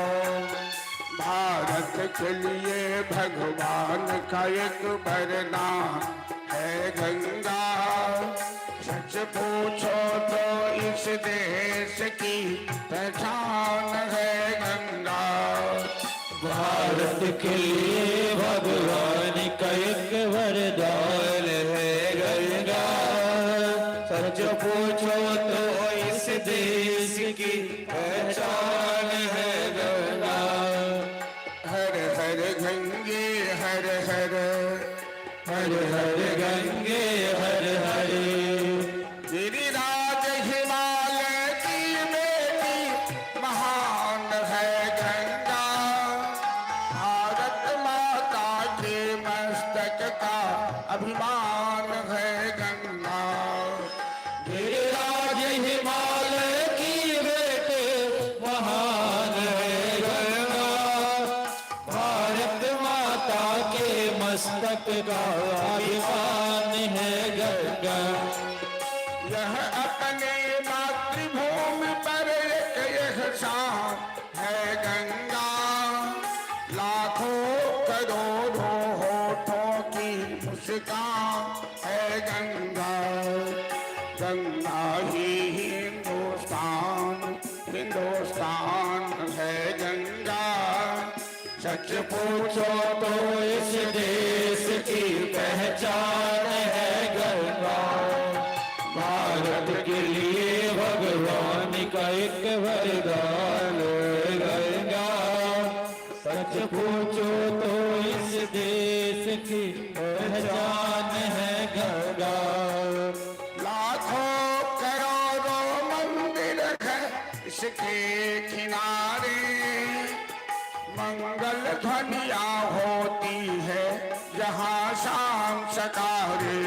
भारत के लिए भगवान का एक वरदान है गंगा। सच पूछो तो इस देश की पहचान है गंगा। भारत के लिए भगवान का एक वरदान है गंगा। सच पूछो तो इस देश की पहचान है गंगा। हर हर गंगे हर हर, हर हर गंगे हर हर। गिरिराज हिमालय की बेटी महान है गंगा। भारत माता के मस्तक का अभिमान है गंगा। गिरिराज हिमालय की बेटे महान है गंगा। भारत माता के मस्तक का अभिमान है गंगा। यह अपने मातृभूमि पर एक एहसान है गंगा। लाखों करोड़ों होठों की मुस्कान है गंगा। गंगा ही हिंदुस्तान, हिंदुस्तान है गंगा। सच पूछो तो इस देश की पहचान है गंगा। भारत के लिए भगवान का एक वरदान है गंगा। पूछो तो इस देश की पहचान है गंगा। लाखों करोड़ों मंदिर है इसके किनारे, मंगल ध्वनिया होती है जहाँ शाम सकारे।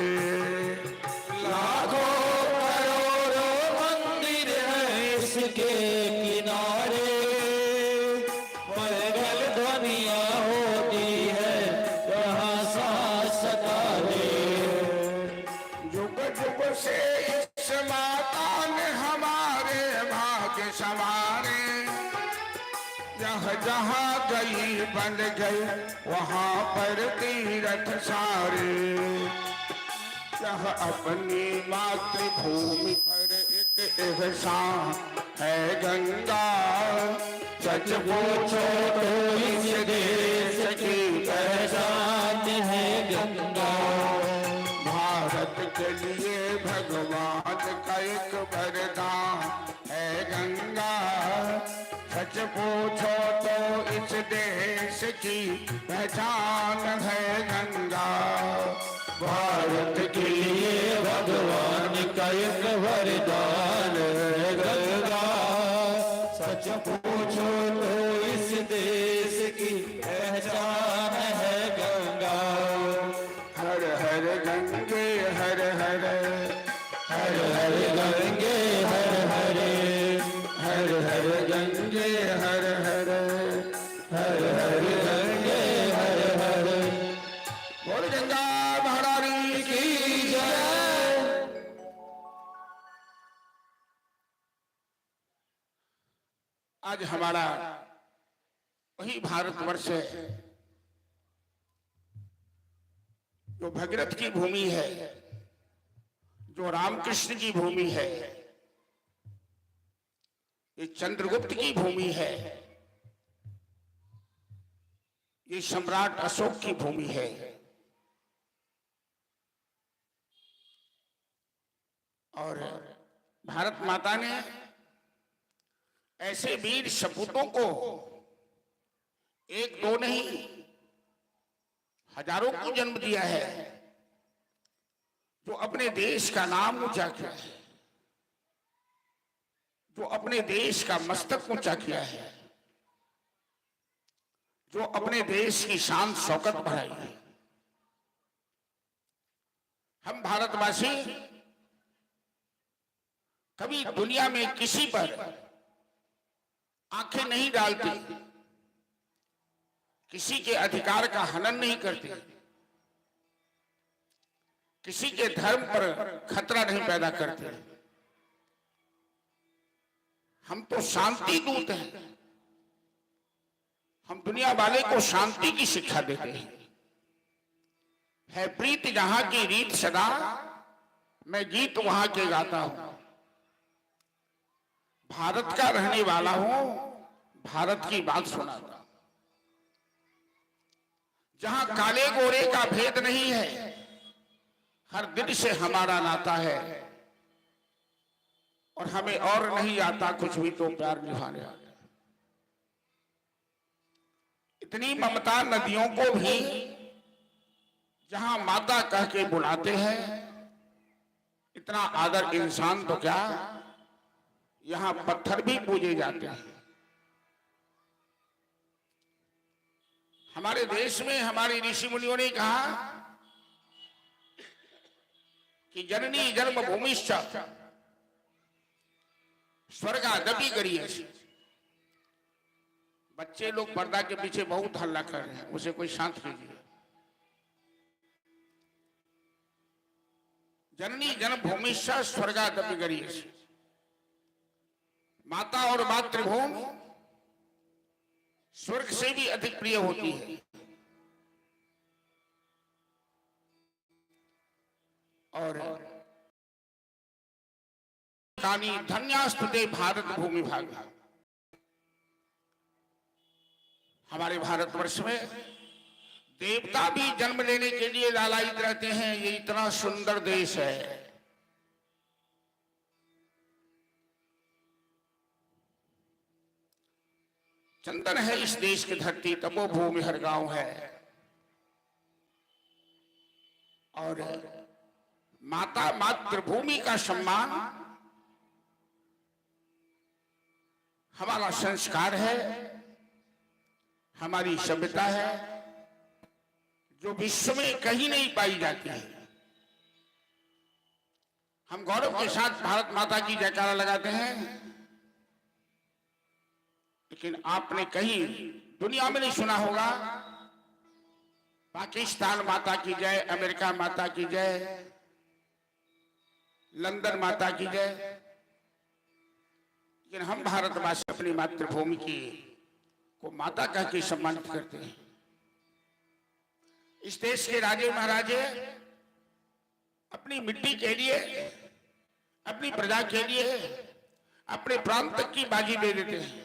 लाखों करोड़ों मंदिर है इसके किनारे, मंगल ध्वनिया होती है जहाँ सांस सकारे। जुग जुग से इस माता ने हमारे भाग्य संवारे, जहाँ जहाँ गली बन गई वहाँ पर तीर्थ सारे। यह अपनी मातृभूमि पर एक एहसान है गंगा, सच पूछो तो इस देश की पहचान है गंगा। भारत के लिए भगवान का एक वरदान है गंगा। सच पूछो तो इस देश की पहचान है गंगा। भारत के लिए भगवान का एक वरदान है गंगा। सच पूछो तो इस देश की पहचान है गंगा। हर हर गंगे हर हर, हर हर गंगे हर हरे, हर हर गंगे हर हर, हर हर गंगे हर हर। बोल गंगा महारानी की जय। आज हमारा वही भारतवर्ष है जो भगीरथ की भूमि है, जो रामकृष्ण की भूमि है, ये चंद्रगुप्त की भूमि है, ये सम्राट अशोक की भूमि है। और भारत माता ने ऐसे वीर सपूतों को एक दो नहीं हजारों को जन्म दिया है, जो अपने देश का नाम ऊंचा किया है, जो अपने देश का मस्तक ऊंचा किया है, जो अपने देश की शान शौकत बढ़ाई है। हम भारतवासी कभी दुनिया में किसी पर आंखें नहीं डालते, किसी के अधिकार का हनन नहीं करते, किसी के धर्म पर खतरा नहीं पैदा करते। हम तो शांति दूत हैं। हम दुनिया वाले को शांति की शिक्षा देते हैं। है प्रीत जहां की रीत सदा, मैं गीत वहां के गाता हूं। भारत का रहने वाला हूं, भारत की बात सुनाता। जहां काले गोरे का भेद नहीं है, हर दिन से हमारा नाता है, और हमें और नहीं आता कुछ भी तो प्यार निभाने आता। इतनी ममता नदियों को भी जहां माता कह के बुलाते हैं, इतना आदर इंसान तो क्या, यहां पत्थर भी पूजे जाते हैं। हमारे देश में हमारे ऋषि मुनियों ने कहा कि जननी जन्मभूमिश्च स्वर्गादपि गरीयसी। बच्चे लोग पर्दा के पीछे बहुत हल्ला कर रहे हैं, उसे कोई शांत कीजिए। जननी जन्मभूमिश्च स्वर्गादपि गरीयसी। माता और मातृभूमि स्वर्ग से भी अधिक प्रिय होती है। और कानी धन्यास्तुते भारत भूमि भाग। हमारे भारतवर्ष में देवता भी जन्म लेने के लिए लालायित रहते हैं। ये इतना सुंदर देश है। चंदन है इस देश की धरती, तपोभूमि हर गांव है। और माता मातृभूमि का सम्मान हमारा संस्कार है, हमारी सभ्यता है, जो विश्व में कहीं नहीं पाई जाती है। हम गौरव के साथ भारत माता की जयकारा लगाते हैं, लेकिन आपने कहीं दुनिया में नहीं सुना होगा पाकिस्तान माता की जय, अमेरिका माता की जय, लंदन माता की जय। लेकिन हम भारतवासी अपनी मातृभूमि की को माता कह के सम्मानित करते हैं। इस देश के राजे महाराजे अपनी मिट्टी के लिए, अपनी प्रजा के लिए अपने प्राण तक की बाजी दे देते हैं,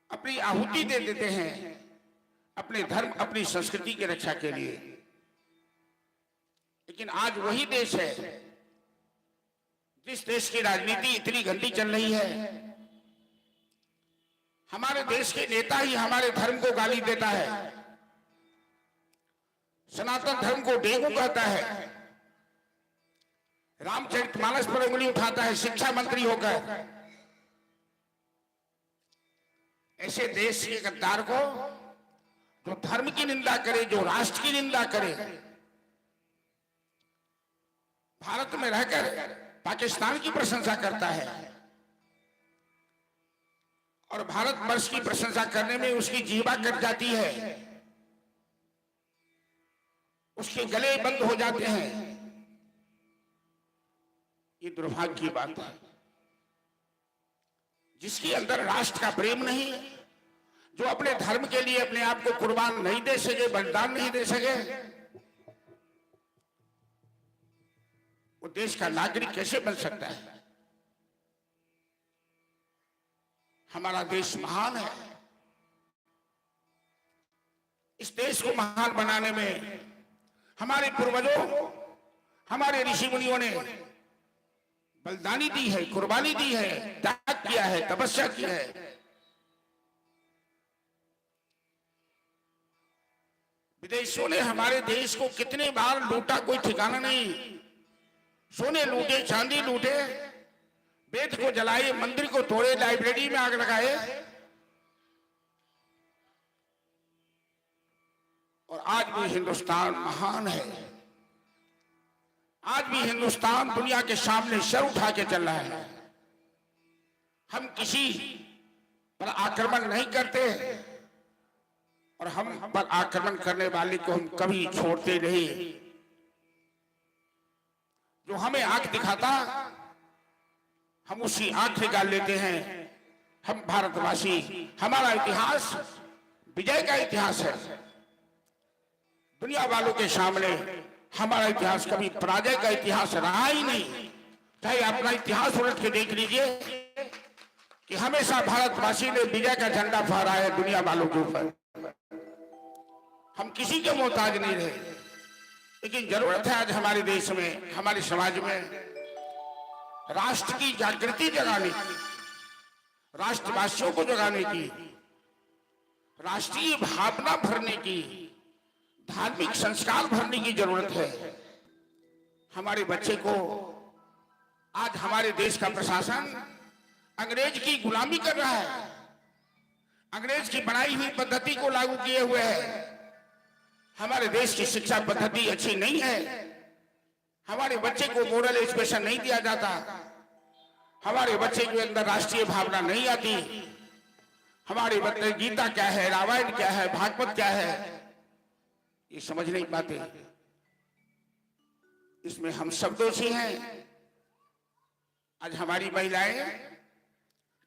अपनी आहुति दे देते हैं अपने धर्म, अपनी संस्कृति की रक्षा के लिए। लेकिन आज वही देश है जिस देश की राजनीति इतनी गंदी चल रही है, हमारे देश के नेता ही हमारे धर्म को गाली देता है, सनातन धर्म को डेंगू कहता है, रामचरितमानस पर उंगली उठाता है शिक्षा मंत्री होकर। ऐसे देश के गद्दार को, जो धर्म की निंदा करे, जो राष्ट्र की निंदा करे, भारत में रहकर पाकिस्तान की प्रशंसा करता है और भारत वर्ष की प्रशंसा करने में उसकी जीवा कट जाती है, उसके गले बंद हो जाते हैं। ये दुर्भाग्य की बात है। जिसके अंदर राष्ट्र का प्रेम नहीं, जो अपने धर्म के लिए अपने आप को कुर्बान नहीं दे सके, बलिदान नहीं दे सके, वो देश का नागरिक कैसे बन सकता है? हमारा देश महान है। इस देश को महान बनाने में हमारे पूर्वजों, हमारे ऋषि मुनियों ने बलिदानी दी है, कुर्बानी दी है, त्याग किया है, तपस्या की है। विदेशियों ने हमारे देश को कितने बार लूटा, कोई ठिकाना नहीं। सोने लूटे, चांदी लूटे, वेद को जलाए, मंदिर को तोड़े, लाइब्रेरी में आग लगाए, और आज भी हिंदुस्तान महान है। आज भी हिंदुस्तान दुनिया के सामने सर उठा के चल रहा है। हम किसी पर आक्रमण नहीं करते और हम पर आक्रमण करने वाले को हम कभी छोड़ते नहीं। जो हमें आंख दिखाता, हम उसी आंख निकाल लेते हैं। हम भारतवासी, हमारा इतिहास विजय का इतिहास है। दुनिया वालों के सामने हमारा इतिहास कभी पराजय का इतिहास रहा ही नहीं। चाहे अपना इतिहास उलट के देख लीजिए कि हमेशा भारतवासी ने विजय का झंडा फहराया है दुनिया वालों के ऊपर। हम किसी के मोहताज नहीं रहे। लेकिन जरूरत है आज हमारे देश में, हमारे समाज में राष्ट्र की जागृति जगाने की, राष्ट्रवासियों को जगाने की, राष्ट्रीय भावना भरने की, धार्मिक संस्कार भरने की जरूरत है। हमारे बच्चे को आज हमारे देश का प्रशासन अंग्रेज की गुलामी कर रहा है, अंग्रेज की बनाई हुई पद्धति को लागू किए हुए है। हमारे देश की शिक्षा पद्धति अच्छी नहीं है। हमारे बच्चे को मोरल एजुकेशन नहीं दिया जाता, हमारे बच्चे के अंदर राष्ट्रीय भावना नहीं आती। हमारे बच्चे गीता क्या है, रामायण क्या है, भागवत क्या है, ये समझ नहीं पाते। इसमें हम सब दोषी हैं। आज हमारी महिलाएं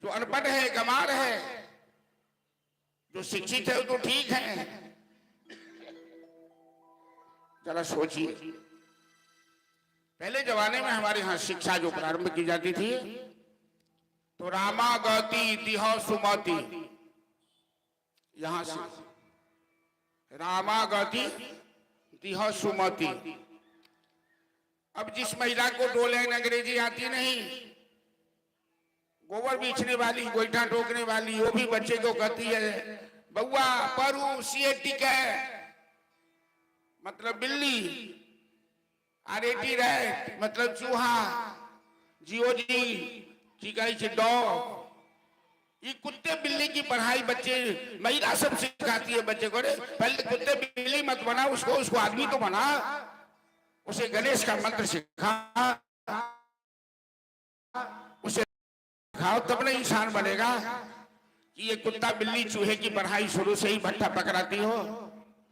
जो अनपढ़ है, गंवार है, जो शिक्षित है वो तो ठीक है। जरा सोचिए, पहले जमाने में हमारे यहाँ शिक्षा जो प्रारंभ की जाती थी तो रामा गति इतिहास सुमति, यहां से रामा गति इतिहास सुमति। अब जिस महिला को 2 लाइन अंग्रेजी आती नहीं, गोबर बीछने वाली, गोईठा ठोकने वाली, वो भी बच्चे को कहती है बउआ परू सीएटी का मतलब बिल्ली, आरएटी रैट मतलब चूहा, जीओजी की कही से डॉग। ये कुत्ते बिल्ली की पढ़ाई बच्चे महिला सब सिखाती है बच्चे को। रे पहले कुत्ते बिल्ली मत बना उसको, उसको आदमी तो बना, उसे गणेश का मंत्र सिखा, उसे सिखाओ तब ना इंसान बनेगा। कि ये कुत्ता बिल्ली चूहे की पढ़ाई शुरू से ही भट्टा पकड़ाती हो,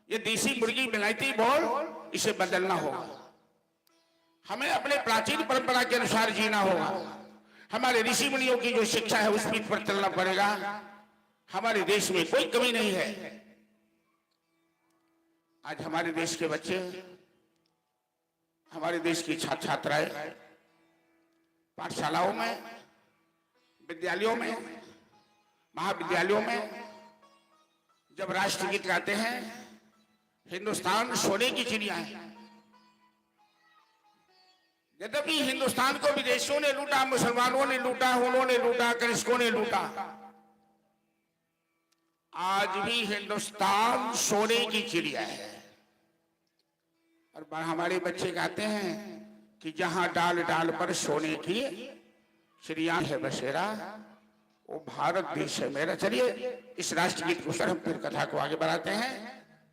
ये देसी मुर्गी बिलायती बोल, इसे बदलना होगा। हमें अपने प्राचीन परंपरा के अनुसार जीना होगा। हमारे ऋषि मुनियों की जो शिक्षा है उस पीठ पर चलना पड़ेगा। हमारे देश में कोई कमी नहीं है। आज हमारे देश के बच्चे, हमारे देश की छात्र छात्राएं पाठशालाओं में, विद्यालयों में, महाविद्यालयों में जब राष्ट्रगीत गाते हैं, हिंदुस्तान सोने की चिड़िया है। यद्यपि हिंदुस्तान को विदेशियों ने लूटा, मुसलमानों ने लूटा, उन्होंने लूटा, कनिष्कों ने लूटा, आज भी हिंदुस्तान सोने की चिड़िया है। और हमारे बच्चे गाते हैं कि जहां डाल डाल पर सोने की चिड़िया है बसेरा, वो भारत देश है मेरा। चलिए इस राष्ट्रगीत को सर हम फिर कथा को आगे बढ़ाते हैं।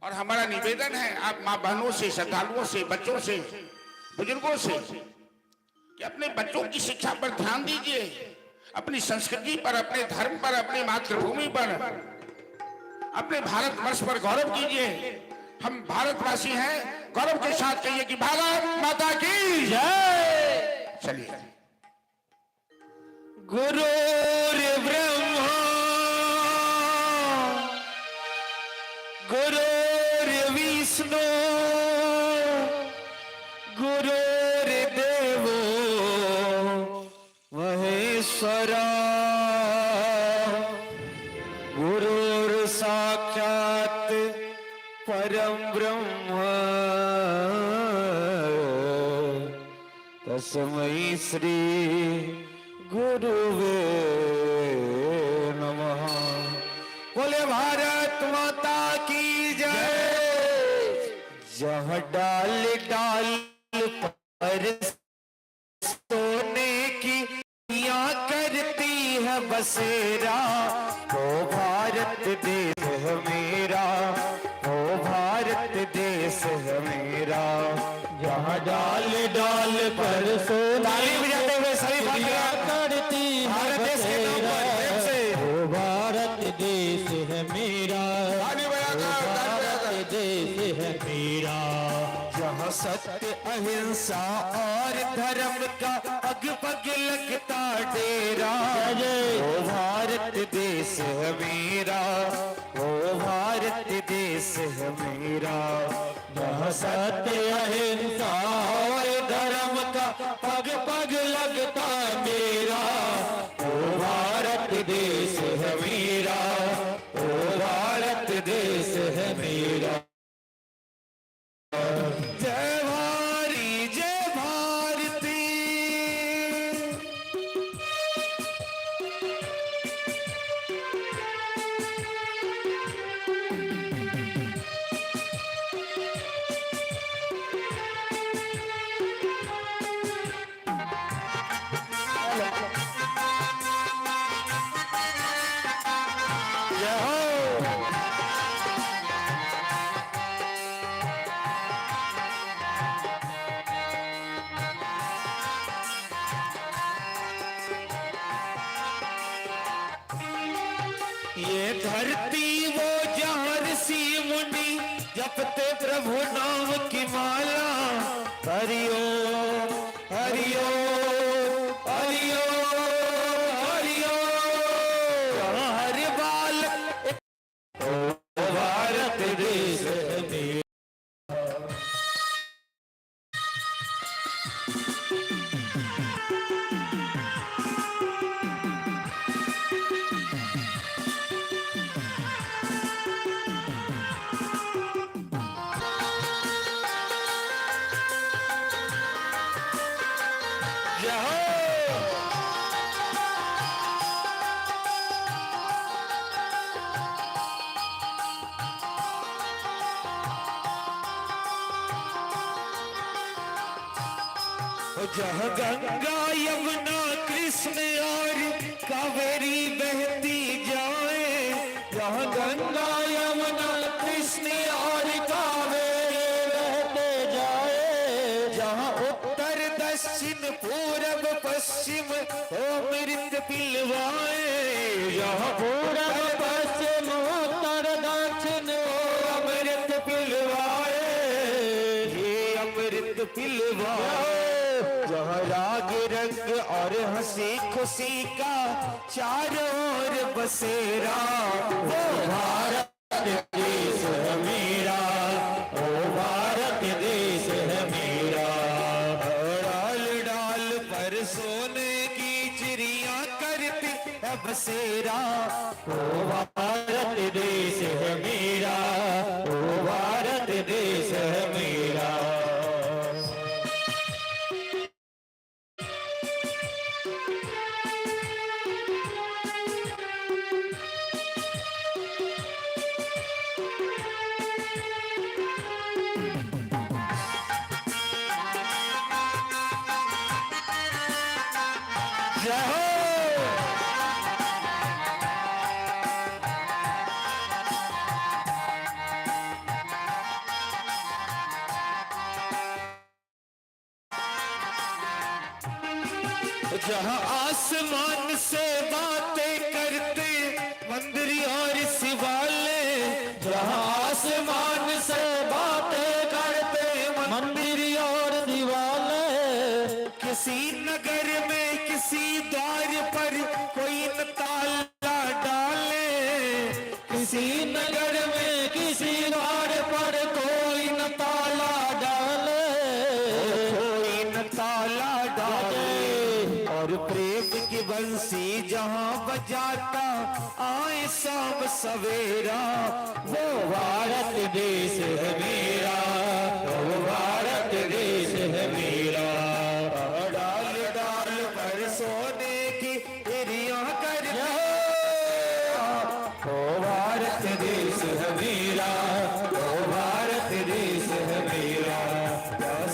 और हमारा निवेदन है आप माँ बहनों से, श्रद्धालुओं से, बच्चों से, बुजुर्गों से कि अपने बच्चों की शिक्षा पर ध्यान दीजिए, अपनी संस्कृति पर, अपने धर्म पर, अपनी मातृभूमि पर, अपने भारतवर्ष पर गौरव कीजिए। हम भारतवासी हैं, गौरव के साथ कहिए कि भारत माता की जय। चलिए। गुरुर्ब्रह्मा गुरुर्विष्णु गुरुर्देवो महेश्वरा गुरुर्साक्षात् परम ब्रह्म तस्मै श्री गुरुवे नमः। बोले भारत माता की जय। जहाँ डाल डाल पर सोने की चिड़िया करती है बसेरा, वो भारत देश है मेरा, वो भारत देश है मेरा। जहाँ डाल डाल पर सोने सभी करती भारत देश के नाम से, वो भारत देश है मेरा, भारत देश है मेरा। जहाँ सत्य अहिंसा और धर्म का पग पग लगता डेरा, वो भारत देश है मेरा, वो भारत देश है मेरा। जहाँ सत्य अहिंसा और धर्म का पग पग लगता मेरा, वो भारत देश है मेरा, वो भारत देश है मेरा। जय भारी जय भारती। ये धरती वो जहाँ ऋषि मुनि जपते प्रभु नाम की माला। हरिओ हरिओ हरिओ हरिओ। हर बाल भारत देश है। जहाँ गंगा यमुना कृष्ण और कावेरी बहती जाए, जहाँ गंगा यमुना कृष्ण और कावेरी बहते जाए, जहाँ उत्तर दक्षिण पूरब पश्चिम अमृत पिलवाए, जहाँ पूरब पश्चिम उत्तर दक्षिण अमृत पिलवाए, ये अमृत पिलवाए, जहाँ राग रंग और हंसी खुशी का चारों ओर बसेरा, वो भारत देश है मेरा, वो भारत देश है मेरा। डाल डाल पर सोने की चिड़िया करती है बसेरा, वो भारत देश है मेरा, वो भारत देश है मेरा। जहाँ आसमान से बातें करते मंदिर और शिवालय, जहाँ आसमान से बातें करते मंदिर और शिवालय, किसी नगर में किसी द्वार पर कोई न ताला डाले, किसी नगर में किसी द्वार पर कोई न ताला डाले, कोई न ताला डाले, और प्रेम की बंसी जहाँ बजाता आए शाम सवेरा, वो भारत देश है मेरा, वो भारत देश है मेरा। डाल डाल पर सोने की एरिया कर, वो भारत देश है मेरा, वो भारत देश है मेरा।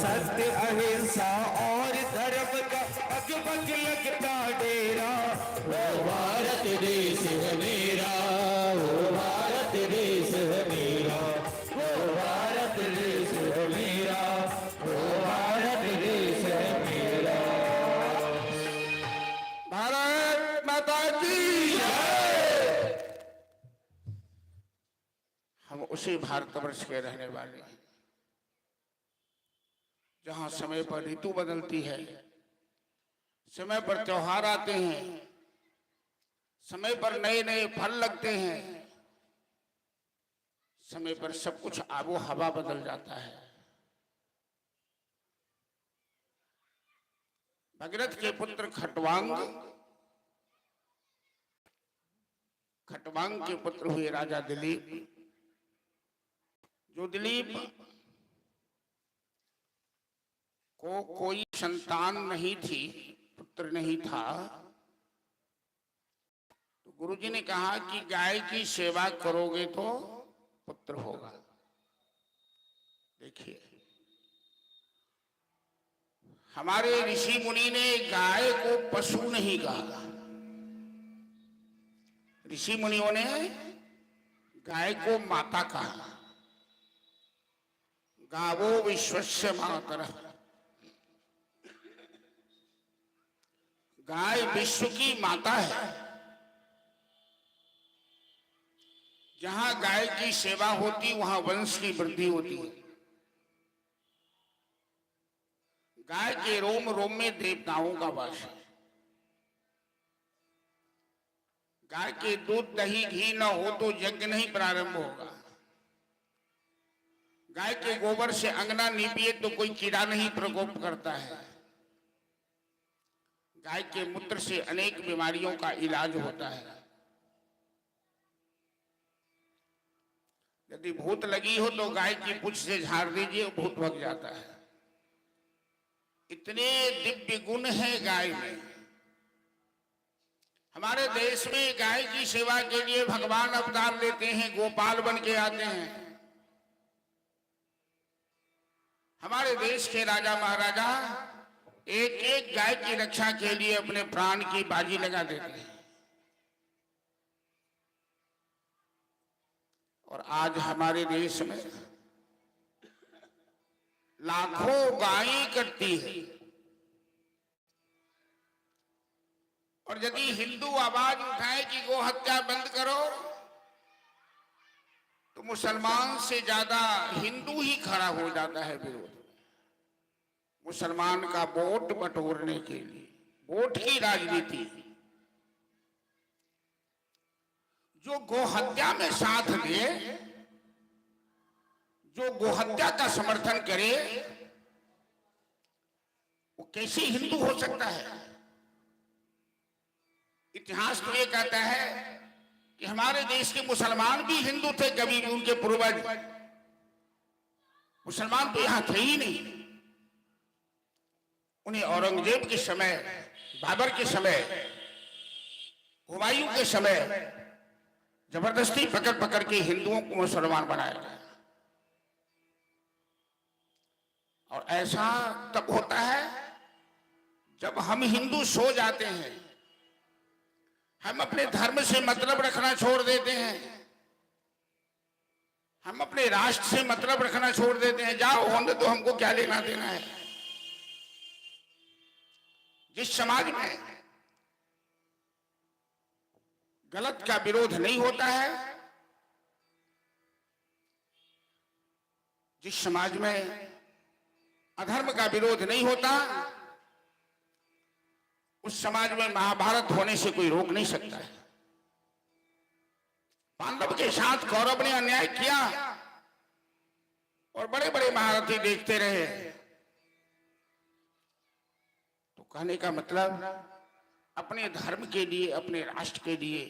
सत्य अहिंसा और धर्म का अगमग लगता डेरा, वो भारत देश है मेरा, वो भारत देश है मेरा, वो भारत देश है मेरा, वो भारत देश है मेरा। भारत माता की जय। हम उसी भारतवर्ष के रहने वाले हैं जहां समय पर ऋतु बदलती है, समय पर त्योहार आते हैं, समय पर नए नए फल लगते हैं, समय पर सब कुछ आबो हवा बदल जाता है। भगीरथ के पुत्र खटवांग, खटवांग के पुत्र हुए राजा दिलीप। जो दिलीप को कोई संतान नहीं थी, पुत्र नहीं था, तो गुरुजी ने कहा कि गाय की सेवा करोगे तो पुत्र होगा। देखिए, हमारे ऋषि मुनि ने गाय को पशु नहीं कहा, ऋषि मुनियों ने गाय को माता कहा। गावो विश्वस्य मातरः, गाय विश्व की माता है। जहां गाय की सेवा होती वहां वंश की वृद्धि होती है। गाय के रोम रोम में देवताओं का वास है। गाय के दूध दही घी न हो तो यज्ञ नहीं प्रारंभ होगा। गाय के गोबर से अंगना नीपिए तो कोई कीड़ा नहीं प्रकोप करता है। गाय के मूत्र से अनेक बीमारियों का इलाज होता है। यदि भूत लगी हो तो गाय की पूंछ से झाड़ दीजिए, भूत भग जाता है। इतने दिव्य गुण है गाय में। हमारे देश में गाय की सेवा के लिए भगवान अवतार लेते हैं, गोपाल बन के आते हैं। हमारे देश के राजा महाराजा एक एक गाय की रक्षा के लिए अपने प्राण की बाजी लगा देते हैं। और आज हमारे देश में लाखों गायें कटती है, और यदि हिंदू आवाज उठाए कि गो हत्या बंद करो, तो मुसलमान से ज्यादा हिंदू ही खड़ा हो जाता है विरोध। मुसलमान का वोट बटोरने के लिए, वोट की राजनीति। जो गोहत्या में साथ दे, जो गोहत्या का समर्थन करे, वो कैसे हिंदू हो सकता है? इतिहास तो ये कहता है कि हमारे देश के मुसलमान भी हिंदू थे, कभी भी उनके पूर्वज। मुसलमान तो यहां थे ही नहीं। उन्हें औरंगजेब के समय, बाबर के समय, हुमायूं के समय जबरदस्ती पकड़ पकड़ के हिंदुओं को मुसलमान बनाया गया। और ऐसा तब होता है जब हम हिंदू सो जाते हैं, हम अपने धर्म से मतलब रखना छोड़ देते हैं, हम अपने राष्ट्र से मतलब रखना छोड़ देते हैं। जाओ होने तो, हमको क्या लेना देना है। जिस समाज में गलत का विरोध नहीं होता है, जिस समाज में अधर्म का विरोध नहीं होता, उस समाज में महाभारत होने से कोई रोक नहीं सकता है। पांडव के साथ कौरव ने अन्याय किया और बड़े बड़े महारथी देखते रहे। तो कहने का मतलब, अपने धर्म के लिए, अपने राष्ट्र के लिए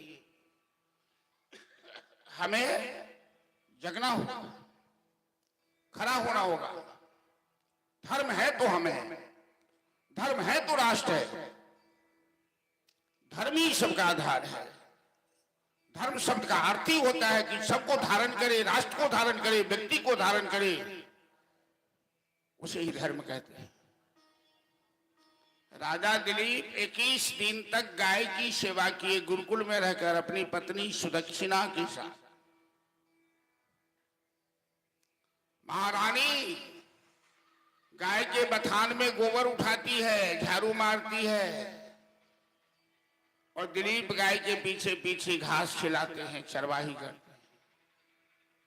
हमें जगना होगा, खड़ा होना होगा। धर्म है तो हमें, धर्म है तो राष्ट्र है। धर्म ही सबका आधार है। धर्म शब्द का अर्थ ही होता है कि सबको धारण करे, राष्ट्र को धारण करे, व्यक्ति को धारण करे, उसे ही धर्म कहते हैं। राजा दिलीप 21 दिन तक गाय की सेवा किए, गुरुकुल में रहकर अपनी पत्नी सुदक्षिणा के साथ। महारानी गाय के बथान में गोबर उठाती है, झाड़ू मारती है, और दिलीप गाय के पीछे पीछे घास खिलाते हैं, चरवाही करते हैं।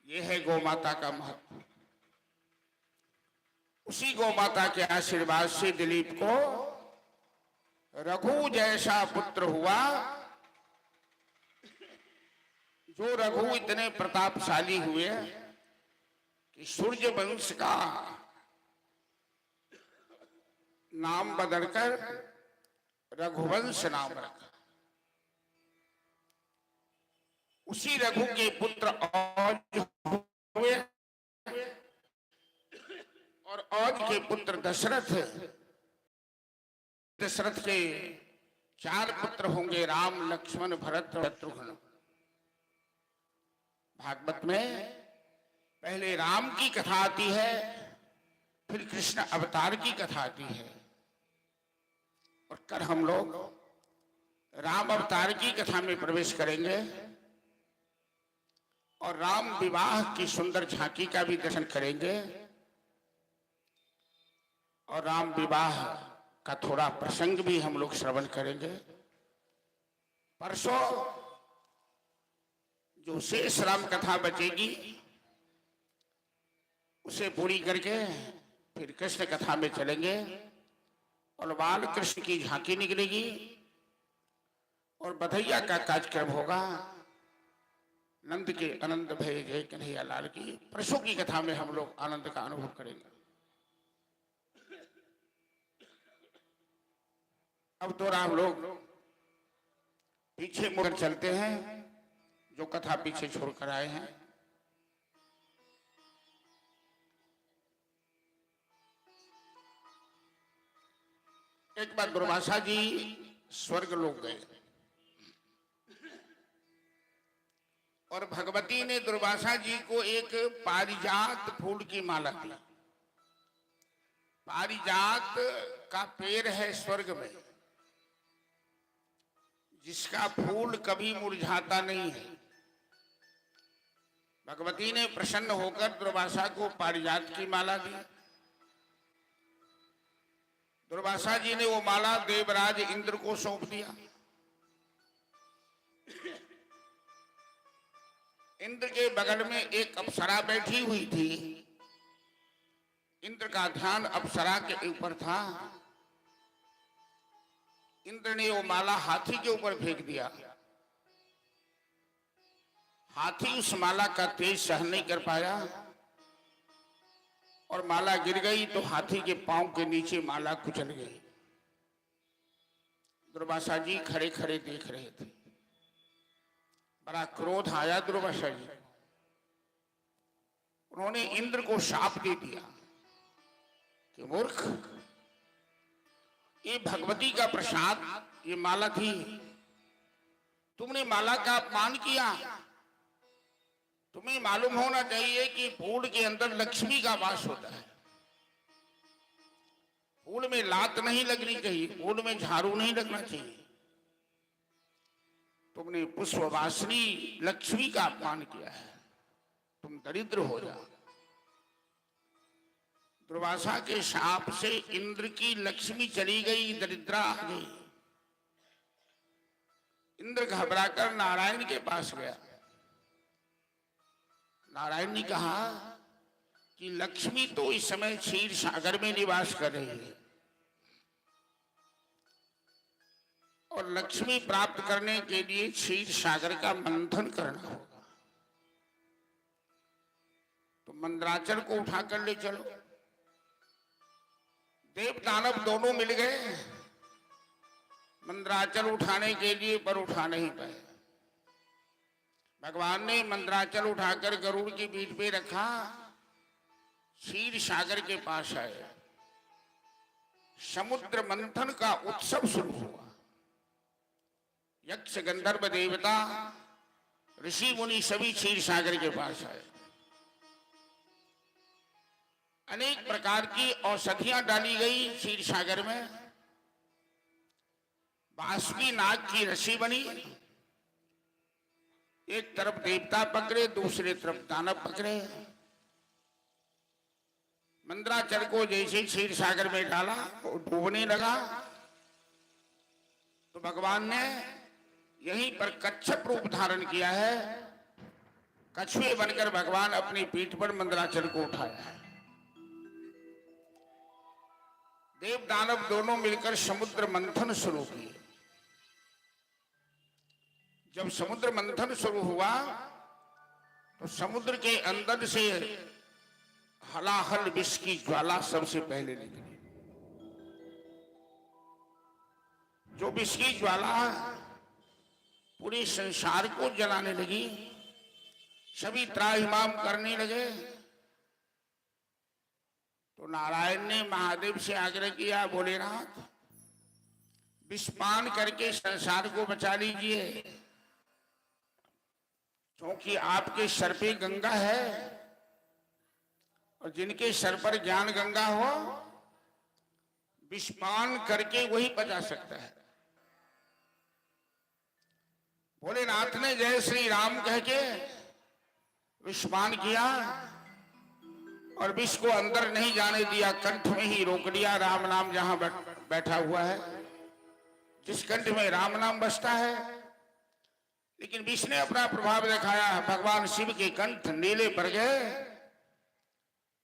यह है गौ माता का महत्व। उसी गौ माता के आशीर्वाद से दिलीप को रघु जैसा पुत्र हुआ। जो रघु इतने प्रतापशाली हुए कि सूर्य वंश का नाम बदलकर रघुवंश नाम रखा। उसी रघु के पुत्र औज हुए, और औज के पुत्र दशरथ। दशरथ के 4 पुत्र होंगे, राम, लक्ष्मण, भरत और शत्रुघ्न। भागवत में पहले राम की कथा आती है, फिर कृष्ण अवतार की कथा आती है, और कल हम लोग राम अवतार की कथा में प्रवेश करेंगे और राम विवाह की सुंदर झांकी का भी दर्शन करेंगे, और राम विवाह का थोड़ा प्रसंग भी हम लोग श्रवण करेंगे। परसों जो शेष राम कथा बचेगी उसे पूरी करके फिर कृष्ण कथा में चलेंगे, और बाल कृष्ण की झांकी निकलेगी और बधैया का कार्यक्रम होगा। नंद के आनंद भय जय कन्हैया लाल की परसों की कथा में हम लोग आनंद का अनुभव करेंगे। अब तो हम लोग पीछे मुड़कर चलते हैं, जो कथा पीछे छोड़कर आए हैं। एक बार दुर्वासा जी स्वर्ग लोग गए और भगवती ने दुर्वासा जी को एक पारिजात फूल की माला दी। पारिजात का पेड़ है स्वर्ग में, जिसका फूल कभी मुरझाता नहीं है। भगवती ने प्रसन्न होकर दुर्वासा को पारिजात की माला दी। दुर्वासा जी ने वो माला देवराज इंद्र को सौंप दिया। इंद्र के बगल में एक अप्सरा बैठी हुई थी। इंद्र का ध्यान अप्सरा के ऊपर था। इंद्र ने वो माला हाथी के ऊपर फेंक दिया। हाथी उस माला का तेज सहन नहीं कर पाया और माला गिर गई तो हाथी के पांव के नीचे माला कुचल गई। दुर्वासा जी खड़े खड़े देख रहे थे। बड़ा क्रोध आया दुर्वासा जी। उन्होंने इंद्र को शाप दे दिया कि मूर्ख, ये भगवती का प्रसाद, ये माला थी, तुमने माला का अपमान किया। तुम्हें मालूम होना चाहिए कि फूल के अंदर लक्ष्मी का वास होता है। फूल में लात नहीं लगनी चाहिए, फूल में झाड़ू नहीं लगना चाहिए। तुमने पुष्पवासिनी लक्ष्मी का अपमान किया है, तुम दरिद्र हो जाओ। दुर्वासा के शाप से इंद्र की लक्ष्मी चली गई, दरिद्रा आ गई। इंद्र घबराकर नारायण के पास गया। नारायण ने कहा कि लक्ष्मी तो इस समय क्षीर सागर में निवास कर रही है और लक्ष्मी प्राप्त करने के लिए क्षीर सागर का मंथन करना होगा। तो मंदराचल को उठाकर ले चलो। देव दानव दोनों मिल गए मंदराचल उठाने के लिए, पर उठा नहीं पाए। भगवान ने मंदराचल उठाकर गरुड़ की पीठ पे रखा, क्षीर सागर के पास आए। समुद्र मंथन का उत्सव शुरू हुआ। यक्ष गंधर्व देवता ऋषि मुनि सभी क्षीर सागर के पास आए। अनेक प्रकार की औषधियां डाली गई क्षीर सागर में। बासुकी नाग की रस्सी बनी। एक तरफ देवता पकड़े, दूसरे तरफ दानव पकड़े। मंदराचल को जैसे क्षीर सागर में डाला वो डूबने लगा। तो भगवान ने यहीं पर कच्छप रूप धारण किया है। कछुए बनकर भगवान अपनी पीठ पर मंदराचल को उठाया। देव दानव दोनों मिलकर समुद्र मंथन शुरू किए। जब समुद्र मंथन शुरू हुआ तो समुद्र के अंदर से हलाहल विष की ज्वाला सबसे पहले निकली। जो विष की ज्वाला पूरे संसार को जलाने लगी। सभी त्राहिमाम करने लगे। तो नारायण ने महादेव से आग्रह किया, भोलेनाथ विषपान करके संसार को बचा लीजिए, क्योंकि आपके सर पे गंगा है और जिनके सर पर ज्ञान गंगा हो विषपान करके वही बचा सकता है। भोलेनाथ ने जय श्री राम कह के विषपान किया और विष को अंदर नहीं जाने दिया, कंठ में ही रोक दिया। राम नाम जहां बैठा हुआ है, जिस कंठ में राम नाम बसता है। लेकिन विष ने अपना प्रभाव दिखाया। भगवान शिव के कंठ नीले पड़ गए।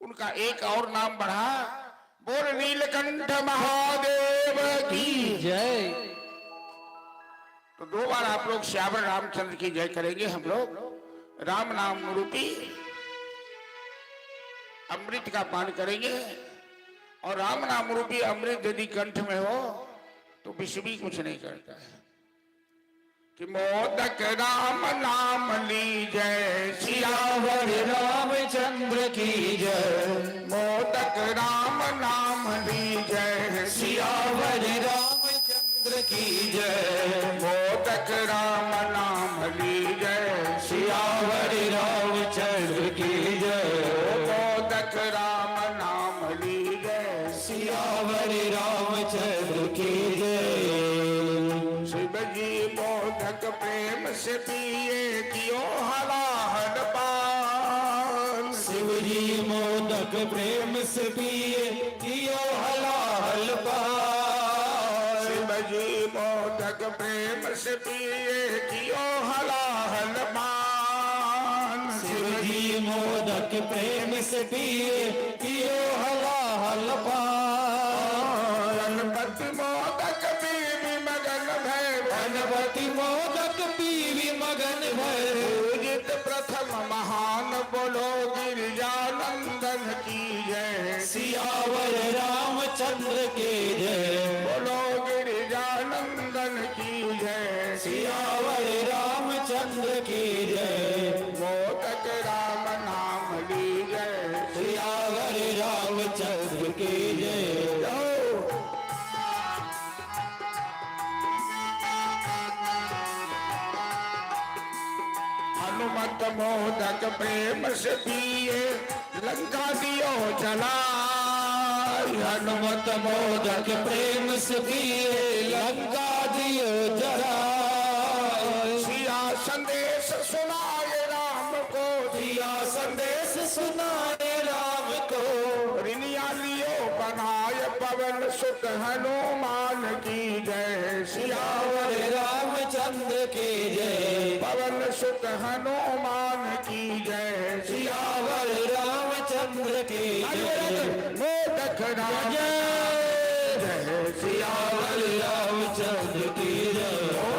उनका एक और नाम बढ़ा, बोल नीलकंठ महादेव की जय। तो 2 बार आप लोग श्यावर रामचंद्र की जय करेंगे। हम लोग राम नाम रूपी अमृत का पान करेंगे और राम नाम रूपी अमृत यदि कंठ में हो तो विष भी कुछ नहीं करता है। कि मोदक राम नाम लीजय, सियावर रामचंद्र की जय। मोदक राम नाम लीजय, सियावर रामचंद्र की जय। मोदक राम नाम लीजय, सियावर रामचंद्र की जय। मोदक राम नाम लीजय, प्रेम से पिए कियो हलाहल पान। शिव जी मोदक प्रेम से पिए कियो हलाहल पान। शिव जी मोदक प्रेम से पिए कियो हलाहल पान। शिव जी मोदक प्रेम से पिए कियो हलाहल पान। गणपति मोदक पीवी मगन भय गणपति मोदक पीवी मगन भय। पूजित प्रथम महान बोलो गिरिजानंदन की जय। सियावर रामचंद्र के जय। बोलो गिरिजानंदन की जय। सियावर रामचंद्र की जय। मोदक राम नाम ली जय। सियावर रामचंद्र की जय। हनुमत मोदक प्रेम से पिए लंका दियो जलाय। हनुमत मोदक प्रेम से पिए लंका दियो जलाय। सिया संदेश सुनाए राम को। सिया संदेश सुनाए राम को। रिनिया लियो बनाए पवन सुत हनुमान की जय। सियावर रामचंद्र की जय। पवन सुत हनुमान की जय। सियावर रामचंद्र की जय। मोदक राम जय। सियावर रामचंद्र की जय।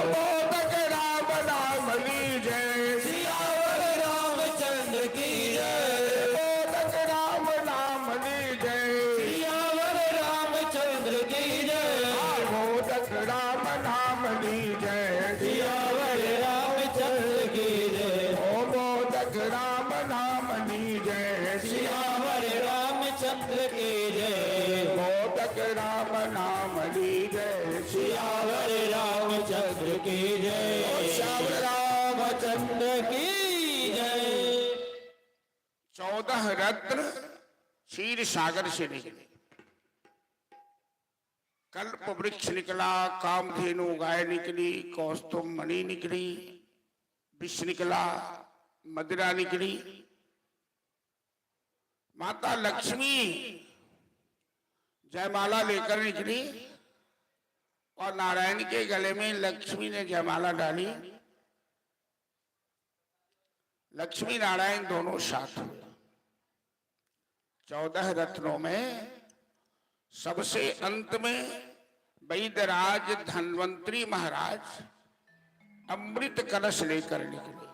मोदक राम नाम ली जय। सियावर रामचंद्र की जय। मोदक राम नाम ली जय। सियावर रामचंद्र की जय। मोदक राम नाम ली जय। सियावर रामचंद्र की जय। ओ मोदक राम नाम ली जय। सियावर रामचंद्र की जय। मोदक राम नाम ली जय। सियावर रामचंद्र की जय। श्याम रामचंद्र की जय। 14 रत्न क्षीर सागर से निकले। कल्प वृक्ष निकला, कामधेनु गाय निकली, कौस्तुभ मणि निकली, विष निकला, मदिरा निकली। माता लक्ष्मी जयमाला लेकर निकली और नारायण के गले में लक्ष्मी ने जयमाला डाली। लक्ष्मी नारायण दोनों साथ हुए। 14 रत्नों में सबसे अंत में वैदराज धन्वंतरी महाराज अमृत कलश लेकर निकले।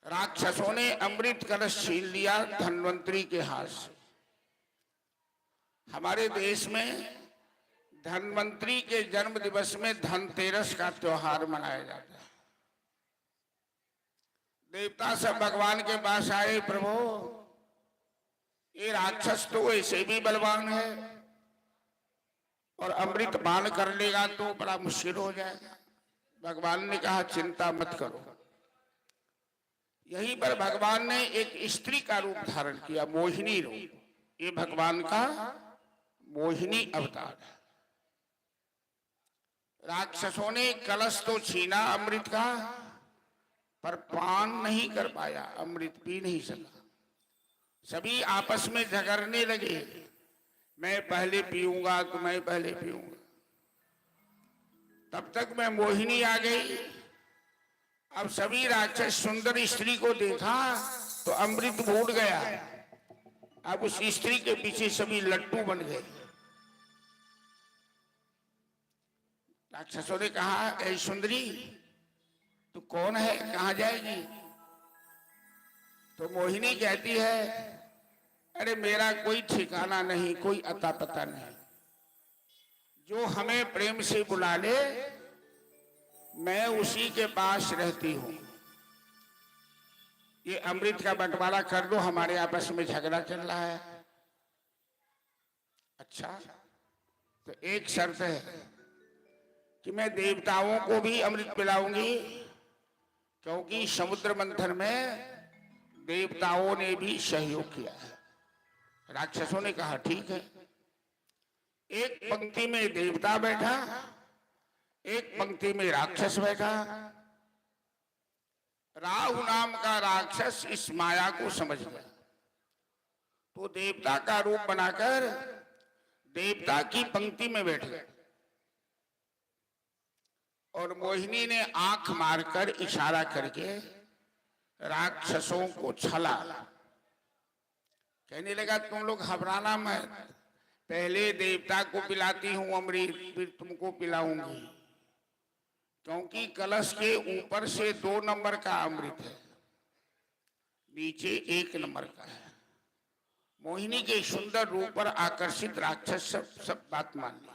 राक्षसों ने अमृत कलश छीन लिया धन्वंतरी के हाथ से। हमारे देश में धन्वंतरी के जन्म दिवस में धनतेरस का त्योहार मनाया जाता है। देवता सब भगवान के पास आए, प्रभु ये राक्षस तो ऐसे भी बलवान है और अमृत पान कर लेगा तो बड़ा मुश्किल हो जाएगा। भगवान ने कहा चिंता मत करो। यहीं पर भगवान ने एक स्त्री का रूप धारण किया, मोहिनी रूप। ये भगवान का मोहिनी अवतार है। राक्षसों ने कलश तो छीना अमृत का, पर पान नहीं कर पाया, अमृत पी नहीं सका। सभी आपस में झगड़ने लगे, मैं पहले पीऊंगा तो मैं पहले पीऊंगा। तब तक मैं मोहिनी आ गई। अब सभी राक्षस सुंदर स्त्री को देखा तो अमृत भूल गया। अब उस स्त्री के पीछे सभी लट्टू बन गए। राक्षसों ने कहा, ऐ सुंदरी तू कौन है, कहां जाएगी? तो मोहिनी कहती है, अरे मेरा कोई ठिकाना नहीं, कोई अता पता नहीं। जो हमें प्रेम से बुला ले मैं उसी के पास रहती हूं। ये अमृत का बंटवारा कर दो, हमारे आपस में झगड़ा चल रहा है। अच्छा, तो एक शर्त है कि मैं देवताओं को भी अमृत पिलाऊंगी, क्योंकि समुद्र मंथन में देवताओं ने भी सहयोग किया है। राक्षसों ने कहा ठीक है। एक पंक्ति में देवता बैठा, एक पंक्ति में राक्षस बैठा। राहु नाम का राक्षस इस माया को समझ गया, तो देवता का रूप बनाकर देवता की पंक्ति में बैठ गया और मोहिनी ने आंख मारकर इशारा करके राक्षसों को छला। कहने लगा तुम लोग घबराना मत, पहले देवता को पिलाती हूं अमृत, फिर तुमको पिलाऊंगी, क्योंकि कलश के ऊपर से 2 नंबर का अमृत है, नीचे 1 नंबर का है। मोहिनी के सुंदर रूप पर आकर्षित राक्षस सब बात मान लिया।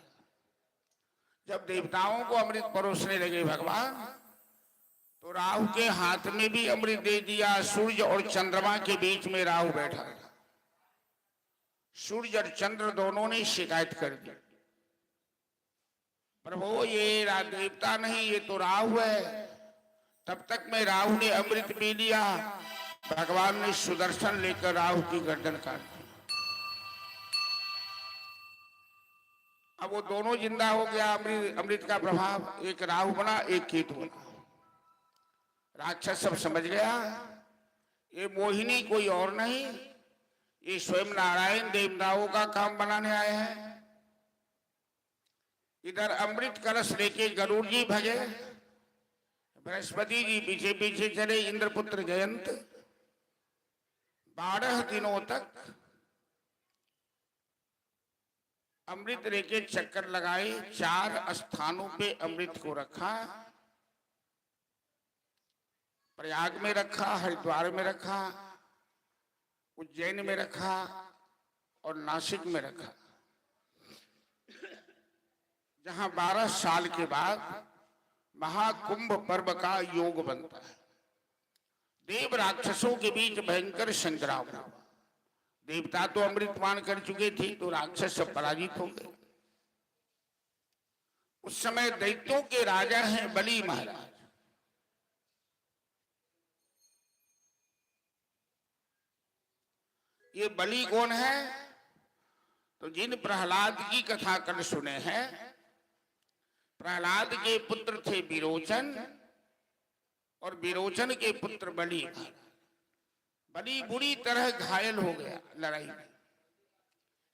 जब देवताओं को अमृत परोसने लगे भगवान, तो राहु के हाथ में भी अमृत दे दिया। सूर्य और चंद्रमा के बीच में राहु बैठा था। सूर्य और चंद्र दोनों ने शिकायत कर दी, प्रभु ये देवता नहीं, ये तो राहु है। तब तक में राहु ने अमृत पी लिया। भगवान ने सुदर्शन लेकर राहु की गर्दन काट दी। अब वो दोनों जिंदा हो गया। अमृत का प्रभाव, एक राहु बना, एक केतु बना। राक्षस सब समझ गया ये मोहिनी कोई और नहीं, ये स्वयं नारायण देवताओं का काम बनाने आए हैं। इधर अमृत कलश लेके गरुड़ जी भगे, बृहस्पति जी पीछे पीछे चले, इंद्रपुत्र जयंत 12 दिनों तक अमृत लेके चक्कर लगाए। 4 स्थानों पे अमृत को रखा। प्रयाग में रखा, हरिद्वार में रखा, उज्जैन में रखा और नासिक में रखा, जहां 12 साल के बाद महाकुंभ पर्व का योग बनता है। देव राक्षसों के बीच भयंकर संग्राम हुआ। देवता तो अमृतपान कर चुके थे, तो राक्षस सब पराजित हो गए। उस समय दैत्यों के राजा हैं बलि महाराज। ये बलि कौन है? तो जिन प्रहलाद की कथा कर सुने हैं, प्रहलाद के पुत्र थे विरोचन और विरोचन के पुत्र बलि। बलि बुरी तरह घायल हो गया लड़ाई में।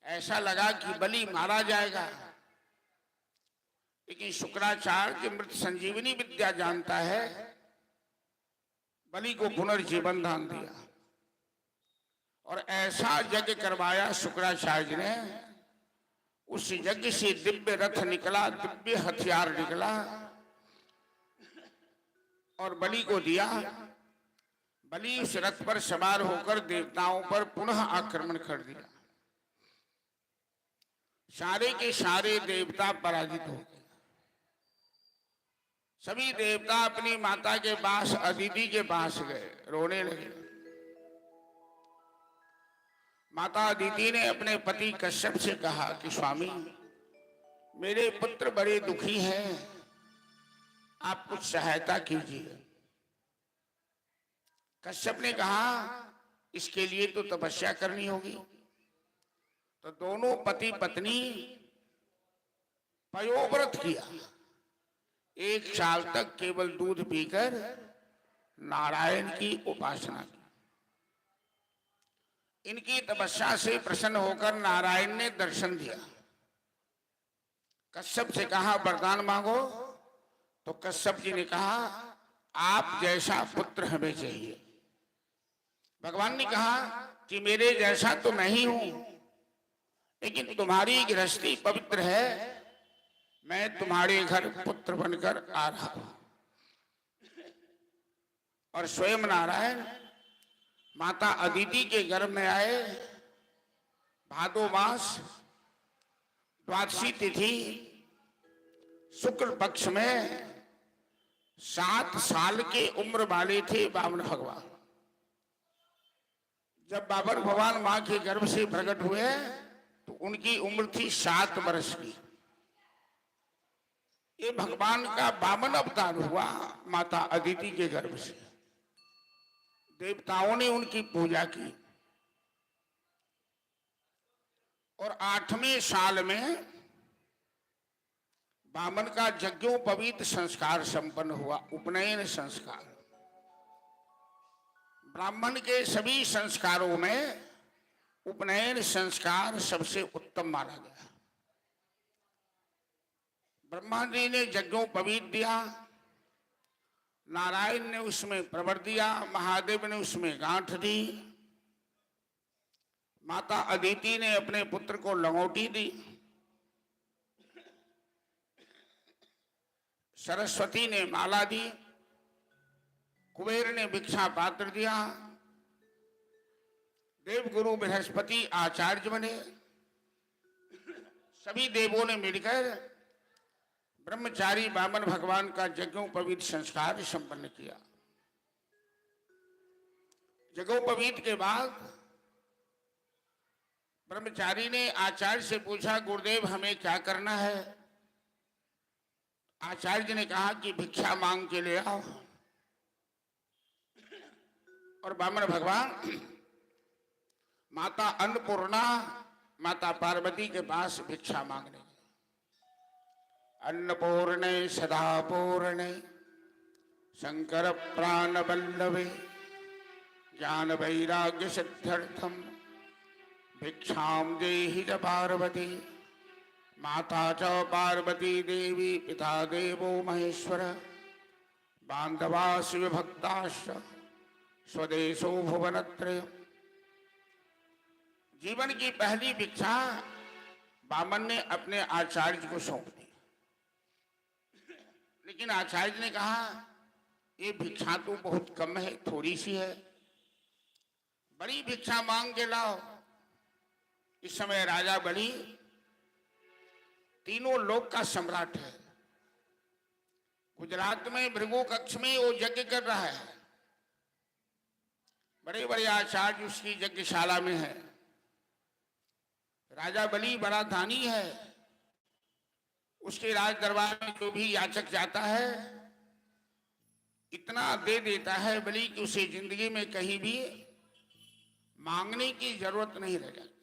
ऐसा लगा कि बलि मारा जाएगा, लेकिन शुक्राचार्य मृत संजीवनी विद्या जानता है, बलि को पुनर्जीवन दान दिया और ऐसा यज्ञ करवाया शुक्राचार्य ने। उस यज्ञ से दिव्य रथ निकला, दिव्य हथियार निकला और बलि को दिया। बलि उस रथ पर सवार होकर देवताओं पर पुनः आक्रमण कर दिया। सारे के सारे देवता पराजित हो गए। सभी देवता अपनी माता के पास, अदिति के पास गए, रोने लगे। माता अदिति ने अपने पति कश्यप से कहा कि स्वामी, मेरे पुत्र बड़े दुखी हैं, आप कुछ सहायता कीजिए। कश्यप ने कहा इसके लिए तो तपस्या करनी होगी। तो दोनों पति पत्नी पयोव्रत किया। 1 साल तक केवल दूध पीकर नारायण की उपासना की। इनकी तपस्या से प्रसन्न होकर नारायण ने दर्शन दिया। कश्यप से कहा वरदान मांगो। तो कश्यप जी ने कहा आप जैसा पुत्र हमें चाहिए। भगवान ने कहा कि मेरे जैसा तो नहीं हूं, लेकिन तुम्हारी गृहस्थी पवित्र है, मैं तुम्हारे घर पुत्र बनकर आ रहा हूं। और स्वयं नारायण माता अदिति के गर्भ में आए। भादो मास द्वादशी तिथि शुक्ल पक्ष में 7 साल के उम्र वाले थे वामन भगवान। जब बाबर भगवान मां के गर्भ से प्रकट हुए तो उनकी उम्र थी 7 वर्ष की। ये भगवान का वामन अवतार हुआ माता अदिति के गर्भ से। देवताओं ने उनकी पूजा की और 8वें साल में बामन का यज्ञोपवीत संस्कार संपन्न हुआ, उपनयन संस्कार। ब्राह्मण के सभी संस्कारों में उपनयन संस्कार सबसे उत्तम माना गया। ब्रह्मा जी ने यज्ञोपवीत दिया, नारायण ने उसमें प्रवर दिया, महादेव ने उसमें गांठ दी, माता अदिति ने अपने पुत्र को लंगोटी दी, सरस्वती ने माला दी, कुबेर ने भिक्षा पात्र दिया, देवगुरु बृहस्पति आचार्य बने। सभी देवों ने मिलकर ब्रह्मचारी वामन भगवान का यज्ञोपवीत संस्कार संपन्न किया। यज्ञोपवीत के बाद ब्रह्मचारी ने आचार्य से पूछा, गुरुदेव हमें क्या करना है? आचार्य ने कहा कि भिक्षा मांग के ले आओ। और वामन भगवान माता अन्नपूर्णा, माता पार्वती के पास भिक्षा मांगने। अन्नपूर्णे सदा पूर्णे शंकर प्राण वल्लभे ज्ञान वैराग्य सिद्ध्यर्थम भिक्षाम देहि च पार्वती। माता च पार्वती देवी पिता देवो महेश्वर बांधवा शिव भक्ताश्च स्वदेशो भुवनत्रय। जीवन की पहली भिक्षा वामन ने अपने आचार्य को सौंप दी, लेकिन आचार्य ने कहा ये भिक्षा तो बहुत कम है, थोड़ी सी है, बड़ी भिक्षा मांग के लाओ। इस समय राजा बलि तीनों लोक का सम्राट है। गुजरात में भृगु कक्ष में वो यज्ञ कर रहा है, बड़े बड़े आचार्य उसकी यज्ञशाला में है। राजा बलि बड़ा दानी है, उसके राज दरबार में जो भी याचक जाता है इतना दे देता है बलि कि उसे जिंदगी में कहीं भी मांगने की जरूरत नहीं रह जाती।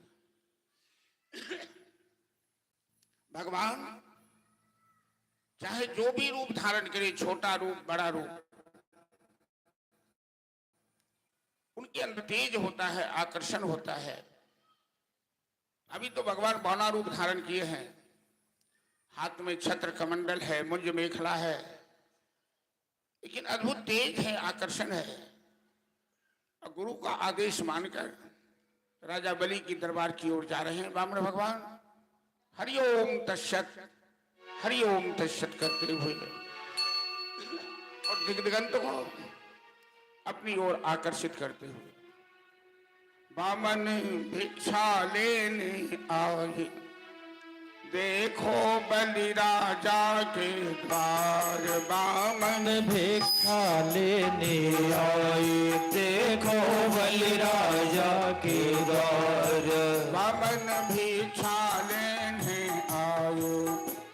भगवान चाहे जो भी रूप धारण करे, छोटा रूप बड़ा रूप, उनके अंदर तेज होता है, आकर्षण होता है। अभी तो भगवान बौना रूप धारण किए हैं, हाथ में छत्र कमंडल है, मुंज मेखला है, लेकिन अद्भुत तेज है, आकर्षण है। और गुरु का आदेश मानकर राजा बलि की दरबार की ओर जा रहे हैं वामन भगवान। हरिओम तस्सत, हरिओम तस्सत करते हुए और दिग्दिगंत को अपनी ओर आकर्षित करते हुए वामन भिक्षा लेने आए, देखो बलि राजा के द्वार। वामन भिक्षा लेने आए, देखो बलि राजा के द्वार। वामन भिक्षा लेने आए,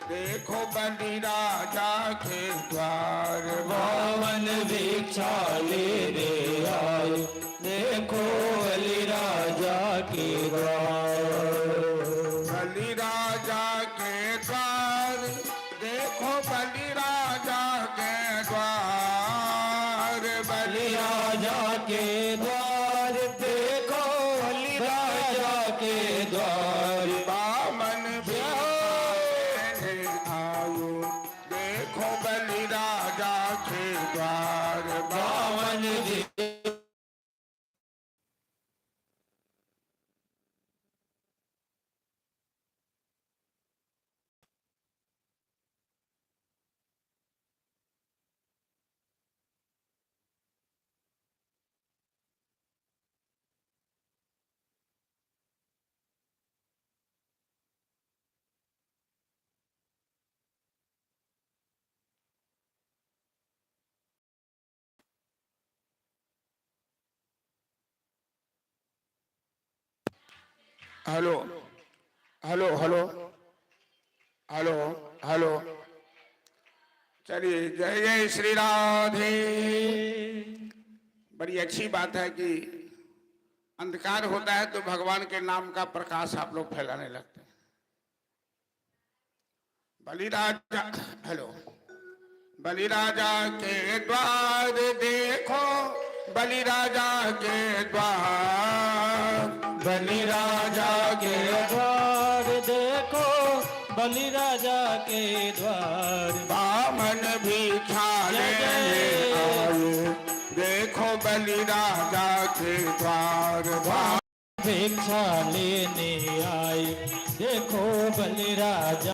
देखो बलि राजा के द्वार। वामन भिक्षा लेने आए, देखो बलि राजा के द्वार। बलि राजा के द्वार, देखो बलि राजा के द्वार। बलि राजा के द्वार, देखो बलि राजा के द्वार। वामन भिक्षालेने आयो, देखो बलि राजा के द्वार। Vaman hello hello hello hello hello, चलिए जय जय श्री राधे। बड़ी अच्छी बात है कि अंधकार होता है तो भगवान के नाम का प्रकाश आप लोग फैलाने लगते हैं। बलिराजा, हेलो, बलिराजा के द्वार देखो, बलिराजा के द्वार, बलिराजा के द्वार देखो, बलिराजा के द्वार। बामन भिक्षा लेने आए, देखो बलिराजा के द्वार। भिक्षा लेने आए, देखो बलिराजा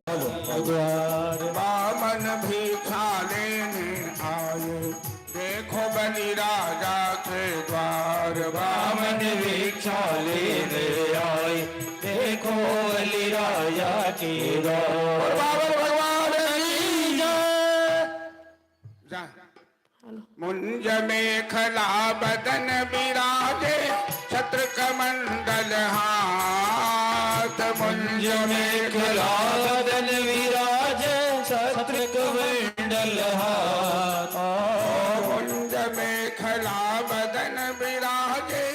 द्वार। बामन भिक्षा लेने आए, देखो बलिराजा के द्वार। बामन भिक्षा लेने आए, देखो बलिराजा के द्वार। बाबर भगवान की जय। मुंज मेखला बदन विराजे, छत्र कमंडल हाथ। मुंज मेखला बदन विराजे, छत्र कमंडल हाथ। मुंज मेखला बदन विराजे,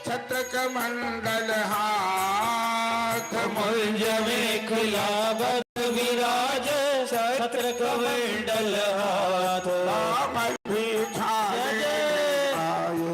छत्र कमंडल हाथ। मुंज मेखला बदन विराजे, छत्र कमंडल हाथ। बामन भिक्षा लेने आए,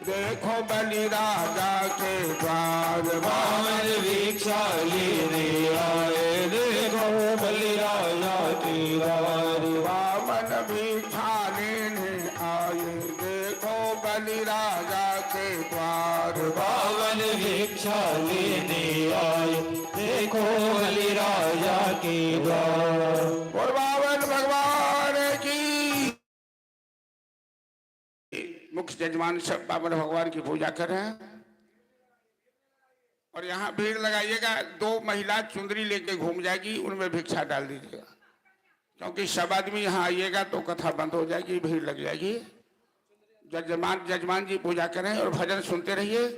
देखो बलिराजा के द्वार। बामन भिक्षा लेने आए, देखो बलिराजा के द्वार। बामन भिक्षा लेने आए, देखो बलिराजा के द्वार। बामन भिक्षा लेने आए, देखो बलिराजा के द्वार। और बावन भगवान की मुख्य यजमान सब बावन भगवान की पूजा कर रहे हैं। और यहाँ भीड़ लगाइएगा, 2 महिला चुंदरी लेके घूम जाएगी, उनमें भिक्षा डाल दीजिएगा, क्योंकि सब आदमी यहाँ आइएगा तो कथा बंद हो जाएगी, भीड़ लग जाएगी। जजमान जी पूजा करें और भजन सुनते रहिए,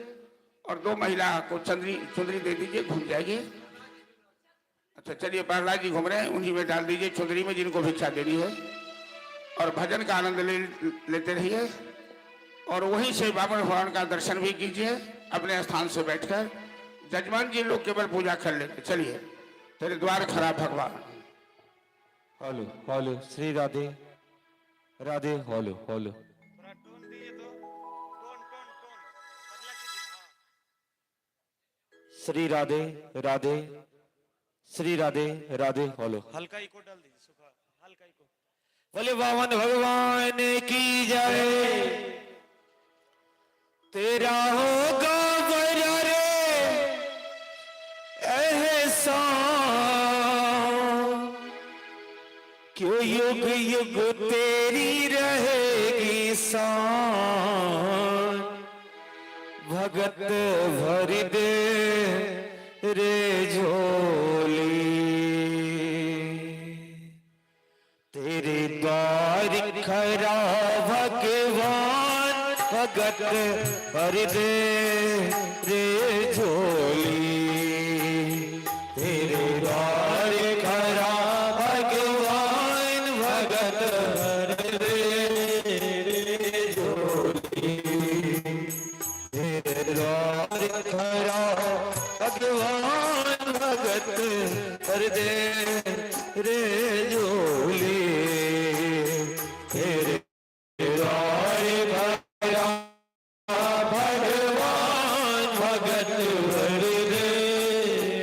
और 2 महिला को चुंदरी दे दीजिए, घूम जाएगी। अच्छा चलिए, प्रहलाद जी घूम रहे हैं, उन्हीं में डाल दीजिए चुंदरी में, जिनको भिक्षा देनी है, और भजन का आनंद लेते रहिए। और वहीं से बाबा भगवान का दर्शन भी कीजिए अपने स्थान से बैठकर। जजमान जी लोग केवल पूजा कर लेते। चलिए, तेरे द्वार खड़ा भगवान। Hello hello, Shri Radhe Radhe, hello hello. Shri Radhe Radhe, Shri Radhe Radhe, hello. हल्का इको डाल दीजिए, सुखा हल्का इको। बोले बामन भगवान की जय। तेरा होगा बड़ा रे एहसान, क्यों युग युग तेरी रहेगी शान। भगत भर दे रे झोली, तेरे द्वार खरा भगवान। भगत भर दे रे झोली, तेरे द्वार खरा भगवान। भगत भर दे रे झोली, तेरे द्वार खरा भगवान। भगत भर दे रे झोली, तेरे द्वार खरा भगवान। भगत भर दे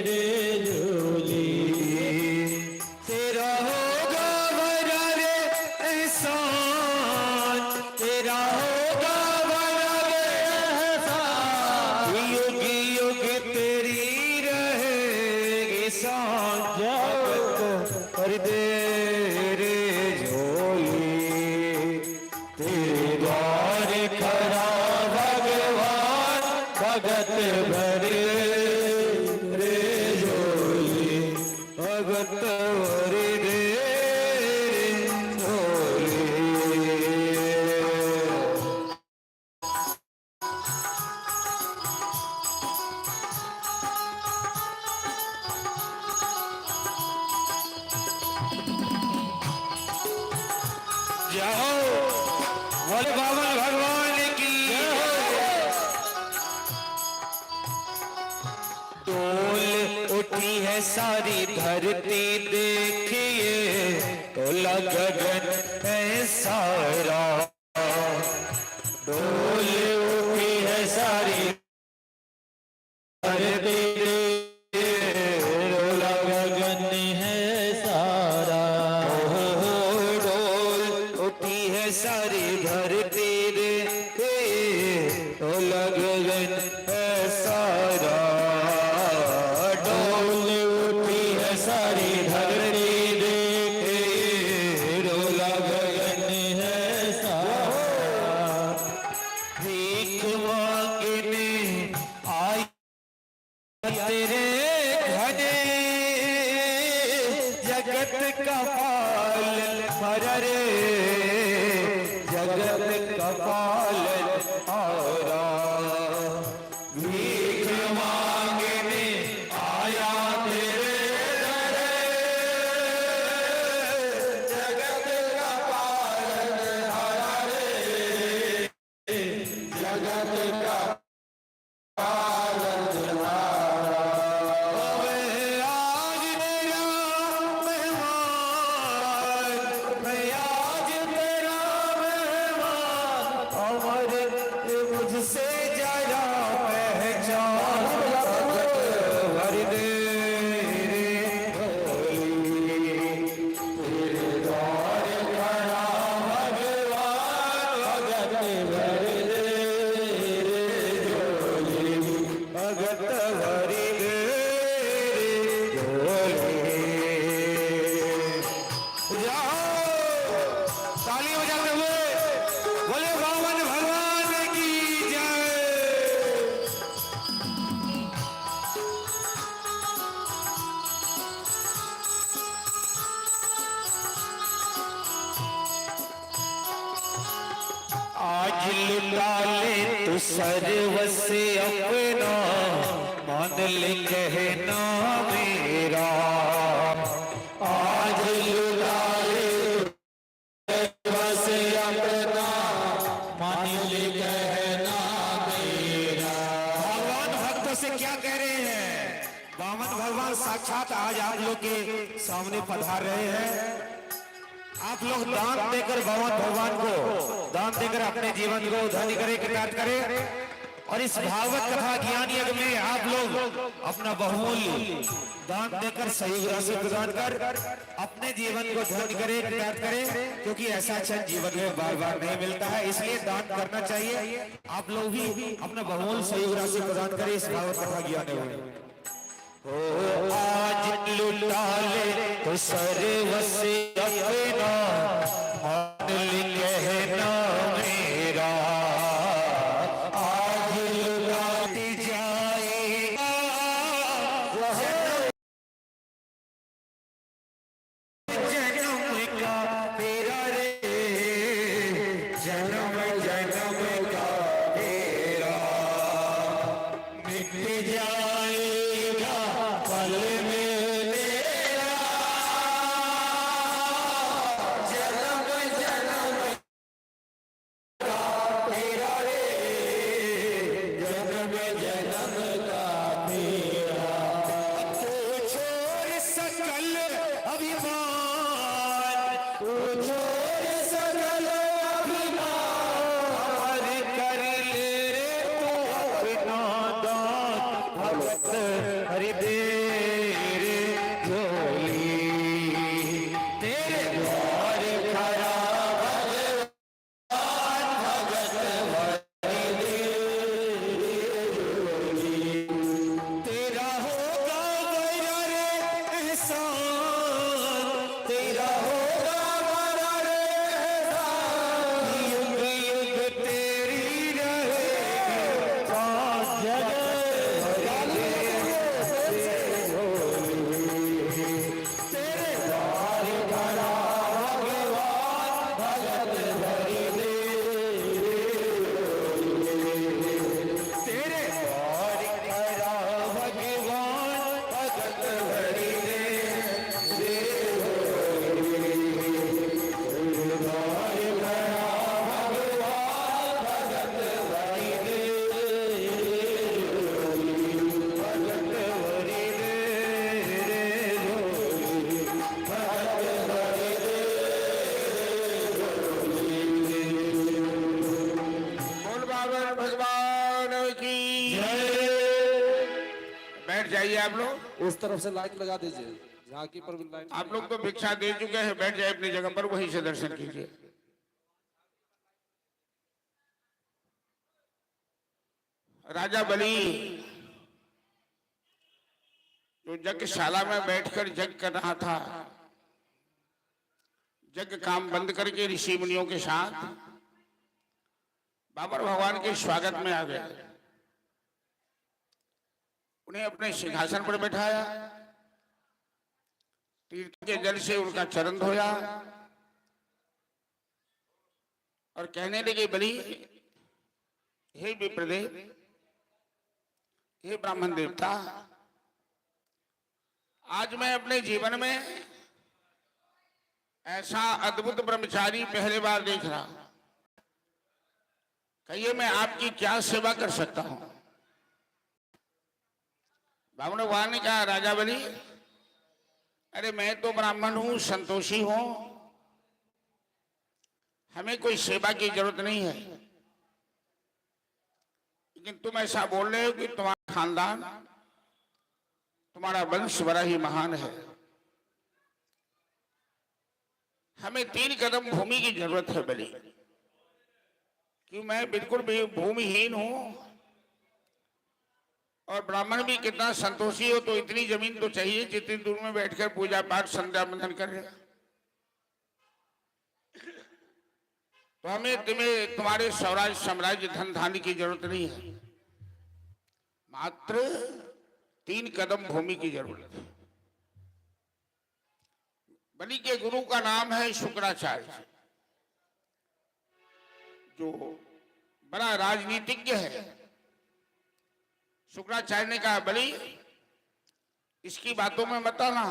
रे झोली, तेरा होगा बड़ा रे एहसान। तेरा होगा बड़ा रे एहसान, युग युग तेरी रहेगी शान। भगत भर दे रे झोली, तेरे द्वार खरा भगवान। भगत भर रे झोली, भगत भर दे रे झोली। जाओ बोले बाबा भगवान की जय। डोल उठ उठी है सारी धरती देखिए डोला गगन है सारा डोल उठी है सारी धरती डोला गगन है सारा डोल उठी है सारी धरती डोला गगन है सारा डोल उठी है सारी धरती डोला गगन है सारा भीख मांगने आई तेरे घने जगत का पालन रे जगत का पालन आरा भीख मांगने आया तेरे घरे जगत का पालन रे जगत का मुझसे जरा पहचान भर दे तेरे द्वार खड़ा भगवान भगत भर दे भगत भर दे ताली बजाते हुए बोले बावन भगवान की जय। आज लुटा ले तू सर्वस्य अपना मान ले कहना मेरा आज लुटा ले सर्वस्य अपना मान ले कहना मेरा। भगवान भक्तों से क्या कह रहे हैं? वामन भगवान साक्षात आज आप लोग के सामने पधार रहे हैं। आप लोग दान देकर भगवान को दान देकर अपने जीवन को धन्य करे कृतार्थ करे और इस भागवत कथा ज्ञान यज्ञ में आप लोग अपना बहुमूल्य दान देकर सही राशि प्रदान कर अपने जीवन को धन्य करे कृतार्थ करे क्योंकि ऐसा क्षण जीवन में बार बार नहीं मिलता है इसलिए दान करना चाहिए। आप लोग भी अपना बहुमूल्य सही राशि प्रदान करें इस भागवत कथा ज्ञान में। आज लुटा ले तो सर्वस्य अपना मान ले कहना मेरा आज लुटाती जाएगा जन्म का तेरा रे जन्म जन्म का तेरा मिट जाएगा पल में तेरा जन्म जन्म का तेरा रे जन्म जन्म का तेरा तू छोड़ सकल अभिमान तू छोड़ सकल अभिमान कर ले रे तू अपना दान भगत बैठ जाइए आप लोग। उस तरफ से लाइन लगा दीजिए, झांकी पर भी लाइन। आप लोग तो भिक्षा दे चुके हैं, बैठ जाए अपनी जगह पर, वहीं से दर्शन कीजिए। राजा बलि जो यज्ञशाला में बैठकर यज्ञ कर रहा था, यज्ञ काम बंद करके ऋषि मुनियों के साथ बाबर भगवान के स्वागत में आ गया। उन्हें अपने सिंहासन पर बैठाया, तीर्थ के जल से उनका चरण धोया और कहने लगे, बलि, हे विप्रदेव, हे ब्राह्मण देवता, आज मैं अपने जीवन में ऐसा अद्भुत ब्रह्मचारी पहली बार देख रहा हूं। कहिए मैं आपकी क्या सेवा कर सकता हूं? ब्राह्मण भगवान ने कहा, राजा बलि, अरे मैं तो ब्राह्मण हूं, संतोषी हूं, हमें कोई सेवा की जरूरत नहीं है। लेकिन तुम ऐसा बोल रहे हो कि तुम्हारा खानदान, तुम्हारा वंश बड़ा ही महान है। हमें 3 कदम भूमि की जरूरत है बलि, कि मैं बिल्कुल भी भूमिहीन हूं, और ब्राह्मण भी कितना संतोषी हो तो इतनी जमीन तो चाहिए जितनी दूर में बैठकर पूजा पाठ संध्या बंधन कर रहे। तो हमें तुम्हारे स्वराज साम्राज्य धन धान्य की जरूरत नहीं है, मात्र 3 कदम भूमि की जरूरत है। बलि के गुरु का नाम है शुक्राचार्य, जो बड़ा राजनीतिज्ञ है। शुक्राचार्य ने कहा, बलि, इसकी बातों में मत आना,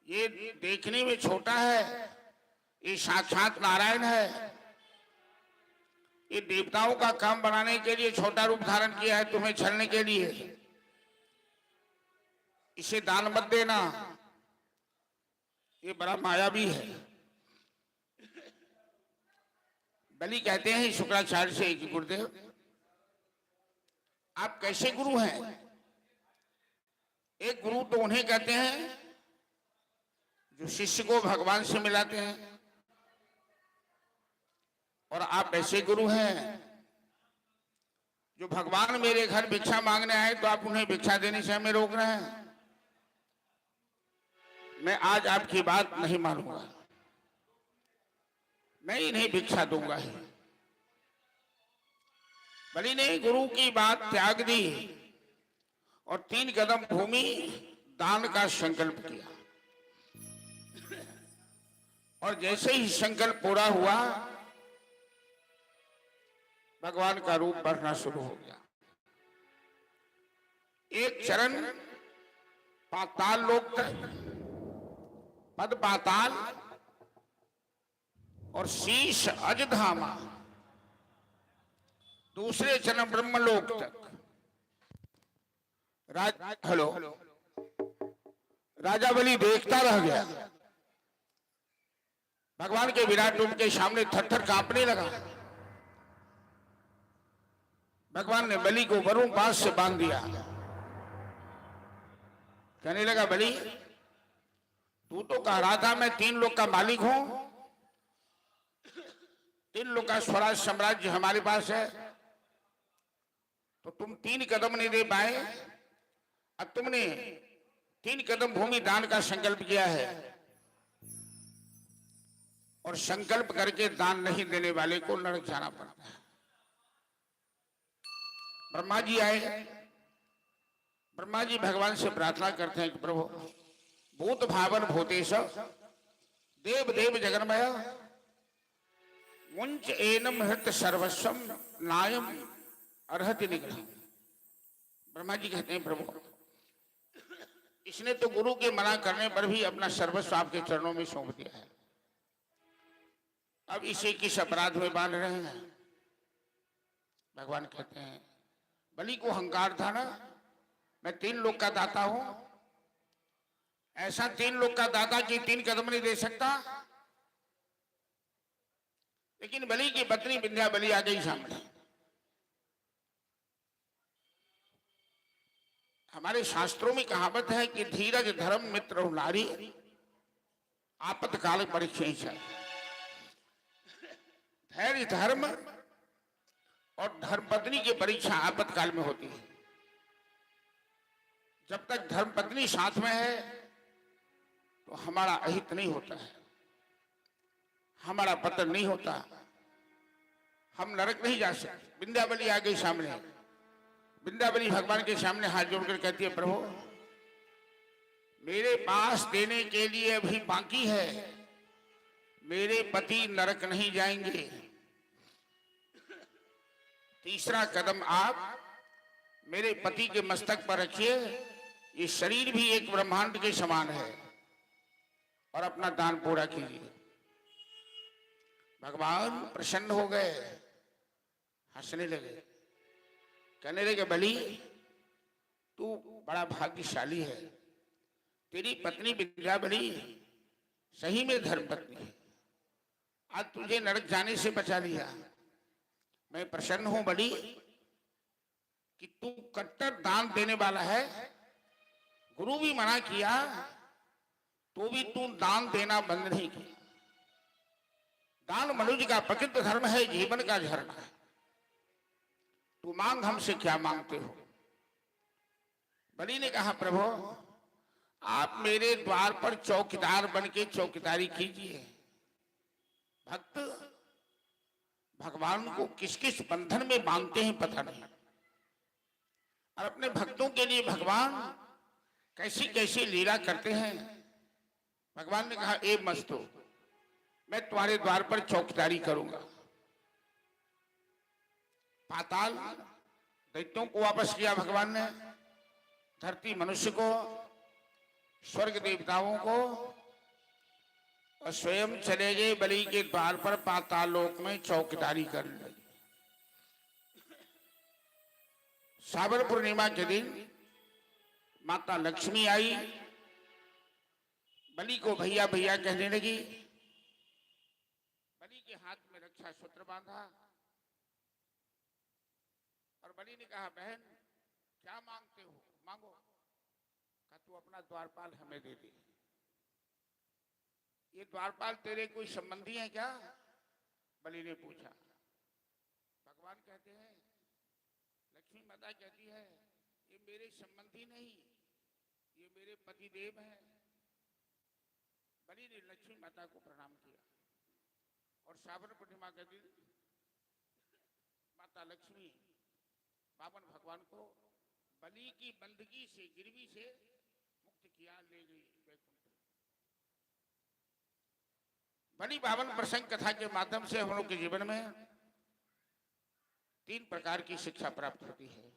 ये देखने में छोटा है, ये साक्षात नारायण है, ये देवताओं का काम बनाने के लिए छोटा रूप धारण किया है, तुम्हें छलने के लिए। इसे दान मत देना, ये बड़ा मायावी है। बलि कहते हैं शुक्राचार्य से कि गुरुदेव, आप कैसे गुरु हैं? एक गुरु तो उन्हें कहते हैं जो शिष्य को भगवान से मिलाते हैं, और आप ऐसे गुरु हैं जो भगवान मेरे घर भिक्षा मांगने आए तो आप उन्हें भिक्षा देने से हमें रोक रहे हैं। मैं आज आपकी बात नहीं मानूंगा, मैं इन्हें भिक्षा दूंगा ही। बलि ने गुरु की बात त्याग दी और 3 कदम भूमि दान का संकल्प किया, और जैसे ही संकल्प पूरा हुआ, भगवान का रूप बढ़ना शुरू हो गया। एक चरण पाताल लोक तक, पद पाताल और शीश अजधामा, दूसरे चरण ब्रह्मलोक तक। हेलो, राजा बलि देखता रह गया। भगवान के विराट रूप के सामने थर-थर कांपने लगा। भगवान ने बलि को वरुण पास से बांध दिया। कहने लगा, बलि, तू तो कह रहा था मैं 3 लोक का मालिक हूं, 3 लोक का स्वराज साम्राज्य हमारे पास है, तो तुम 3 कदम नहीं दे पाए। अब तुमने 3 कदम भूमि दान का संकल्प किया है, और संकल्प करके दान नहीं देने वाले को नरक जाना पड़ता है। ब्रह्मा जी आए। ब्रह्मा जी भगवान से प्रार्थना करते हैं कि प्रभु, भूत भावन भूतेश देव देव जगन्मय मुंच एनम हृत सर्वस्वम नायम अर्हति निग्रह। ब्रह्मा जी कहते हैं, प्रभु, इसने तो गुरु के मना करने पर भी अपना सर्वस्व आपके चरणों में सौंप दिया है, अब इसे किस अपराध में बांध रहे हैं? भगवान कहते हैं, बलि को अहंकार था ना, मैं 3 लोक का दाता हूं, ऐसा 3 लोक का दाता कि 3 कदम नहीं दे सकता। लेकिन बलि की पत्नी विंध्या बलि आ गई सामने। हमारे शास्त्रों में कहावत है कि धीरज धर्म मित्र और नारी आपतकाल परीक्षा। धैर्य धर्म और धर्मपत्नी की परीक्षा आपतकाल में होती है। जब तक धर्मपत्नी साथ में है तो हमारा अहित नहीं होता है, हमारा पतन नहीं होता, हम नरक नहीं जा सकते। विंध्यावली आ गई सामने, विंध्यावली भगवान के सामने हाथ जोड़कर कहती है, प्रभु मेरे पास देने के लिए अभी बाकी है, मेरे पति नरक नहीं जाएंगे। तीसरा कदम आप मेरे पति के मस्तक पर रखिए, ये शरीर भी एक ब्रह्मांड के समान है, और अपना दान पूरा कीजिए। भगवान प्रसन्न हो गए, हंसने लगे, कहने लगे, बलि तू बड़ा भाग्यशाली है, तेरी पत्नी विंध्यावली सही में धर्मपत्नी है, आज तुझे नरक जाने से बचा लिया। मैं प्रसन्न हूं बलि कि तू कट्टर दान देने वाला है। गुरु भी मना किया तो भी तू दान देना बंद नहीं किया। दान मनुष्य का प्रकृत धर्म है, जीवन का झरना है। तू मांग, हमसे क्या मांगते हो? बलि ने कहा, प्रभु आप मेरे द्वार पर चौकीदार बन के चौकीदारी कीजिए। भक्त भगवान को किस किस बंधन में बांधते हैं पता नहीं, और अपने भक्तों के लिए भगवान कैसी कैसी लीला करते हैं। भगवान ने कहा, ए मस्तो, मैं तुम्हारे द्वार पर चौकीदारी करूंगा। पाताल दैत्यों को वापस किया भगवान ने, धरती मनुष्य को, स्वर्ग देवताओं को, और स्वयं चले गए बलि के द्वार पर पाताल लोक में चौकीदारी करने लगे। श्रावण पूर्णिमा के दिन माता लक्ष्मी आई, बलि को भैया भैया कहने लगी। बलि के हाथ में रक्षा सूत्र बांधा, और बलि ने कहा, बहन क्या मांगते हो? मांगो। कहा, तू अपना द्वारपाल हमें दे दे। ये द्वारपाल तेरे कोई संबंधी है क्या? बलि ने पूछा। भगवान कहते हैं, लक्ष्मी माता कहती है, ये मेरे संबंधी नहीं, ये मेरे पति देव हैं। बलि ने लक्ष्मी माता को प्रणाम किया, और श्रावण पूर्णिमा के दिन माता लक्ष्मी पावन भगवान को बलि की बंदगी से, गिरवी से मुक्त किया, ले गई वैकुंठ। बड़ी पावन प्रसंग कथा के माध्यम से हम लोग के जीवन में 3 प्रकार की शिक्षा प्राप्त होती है।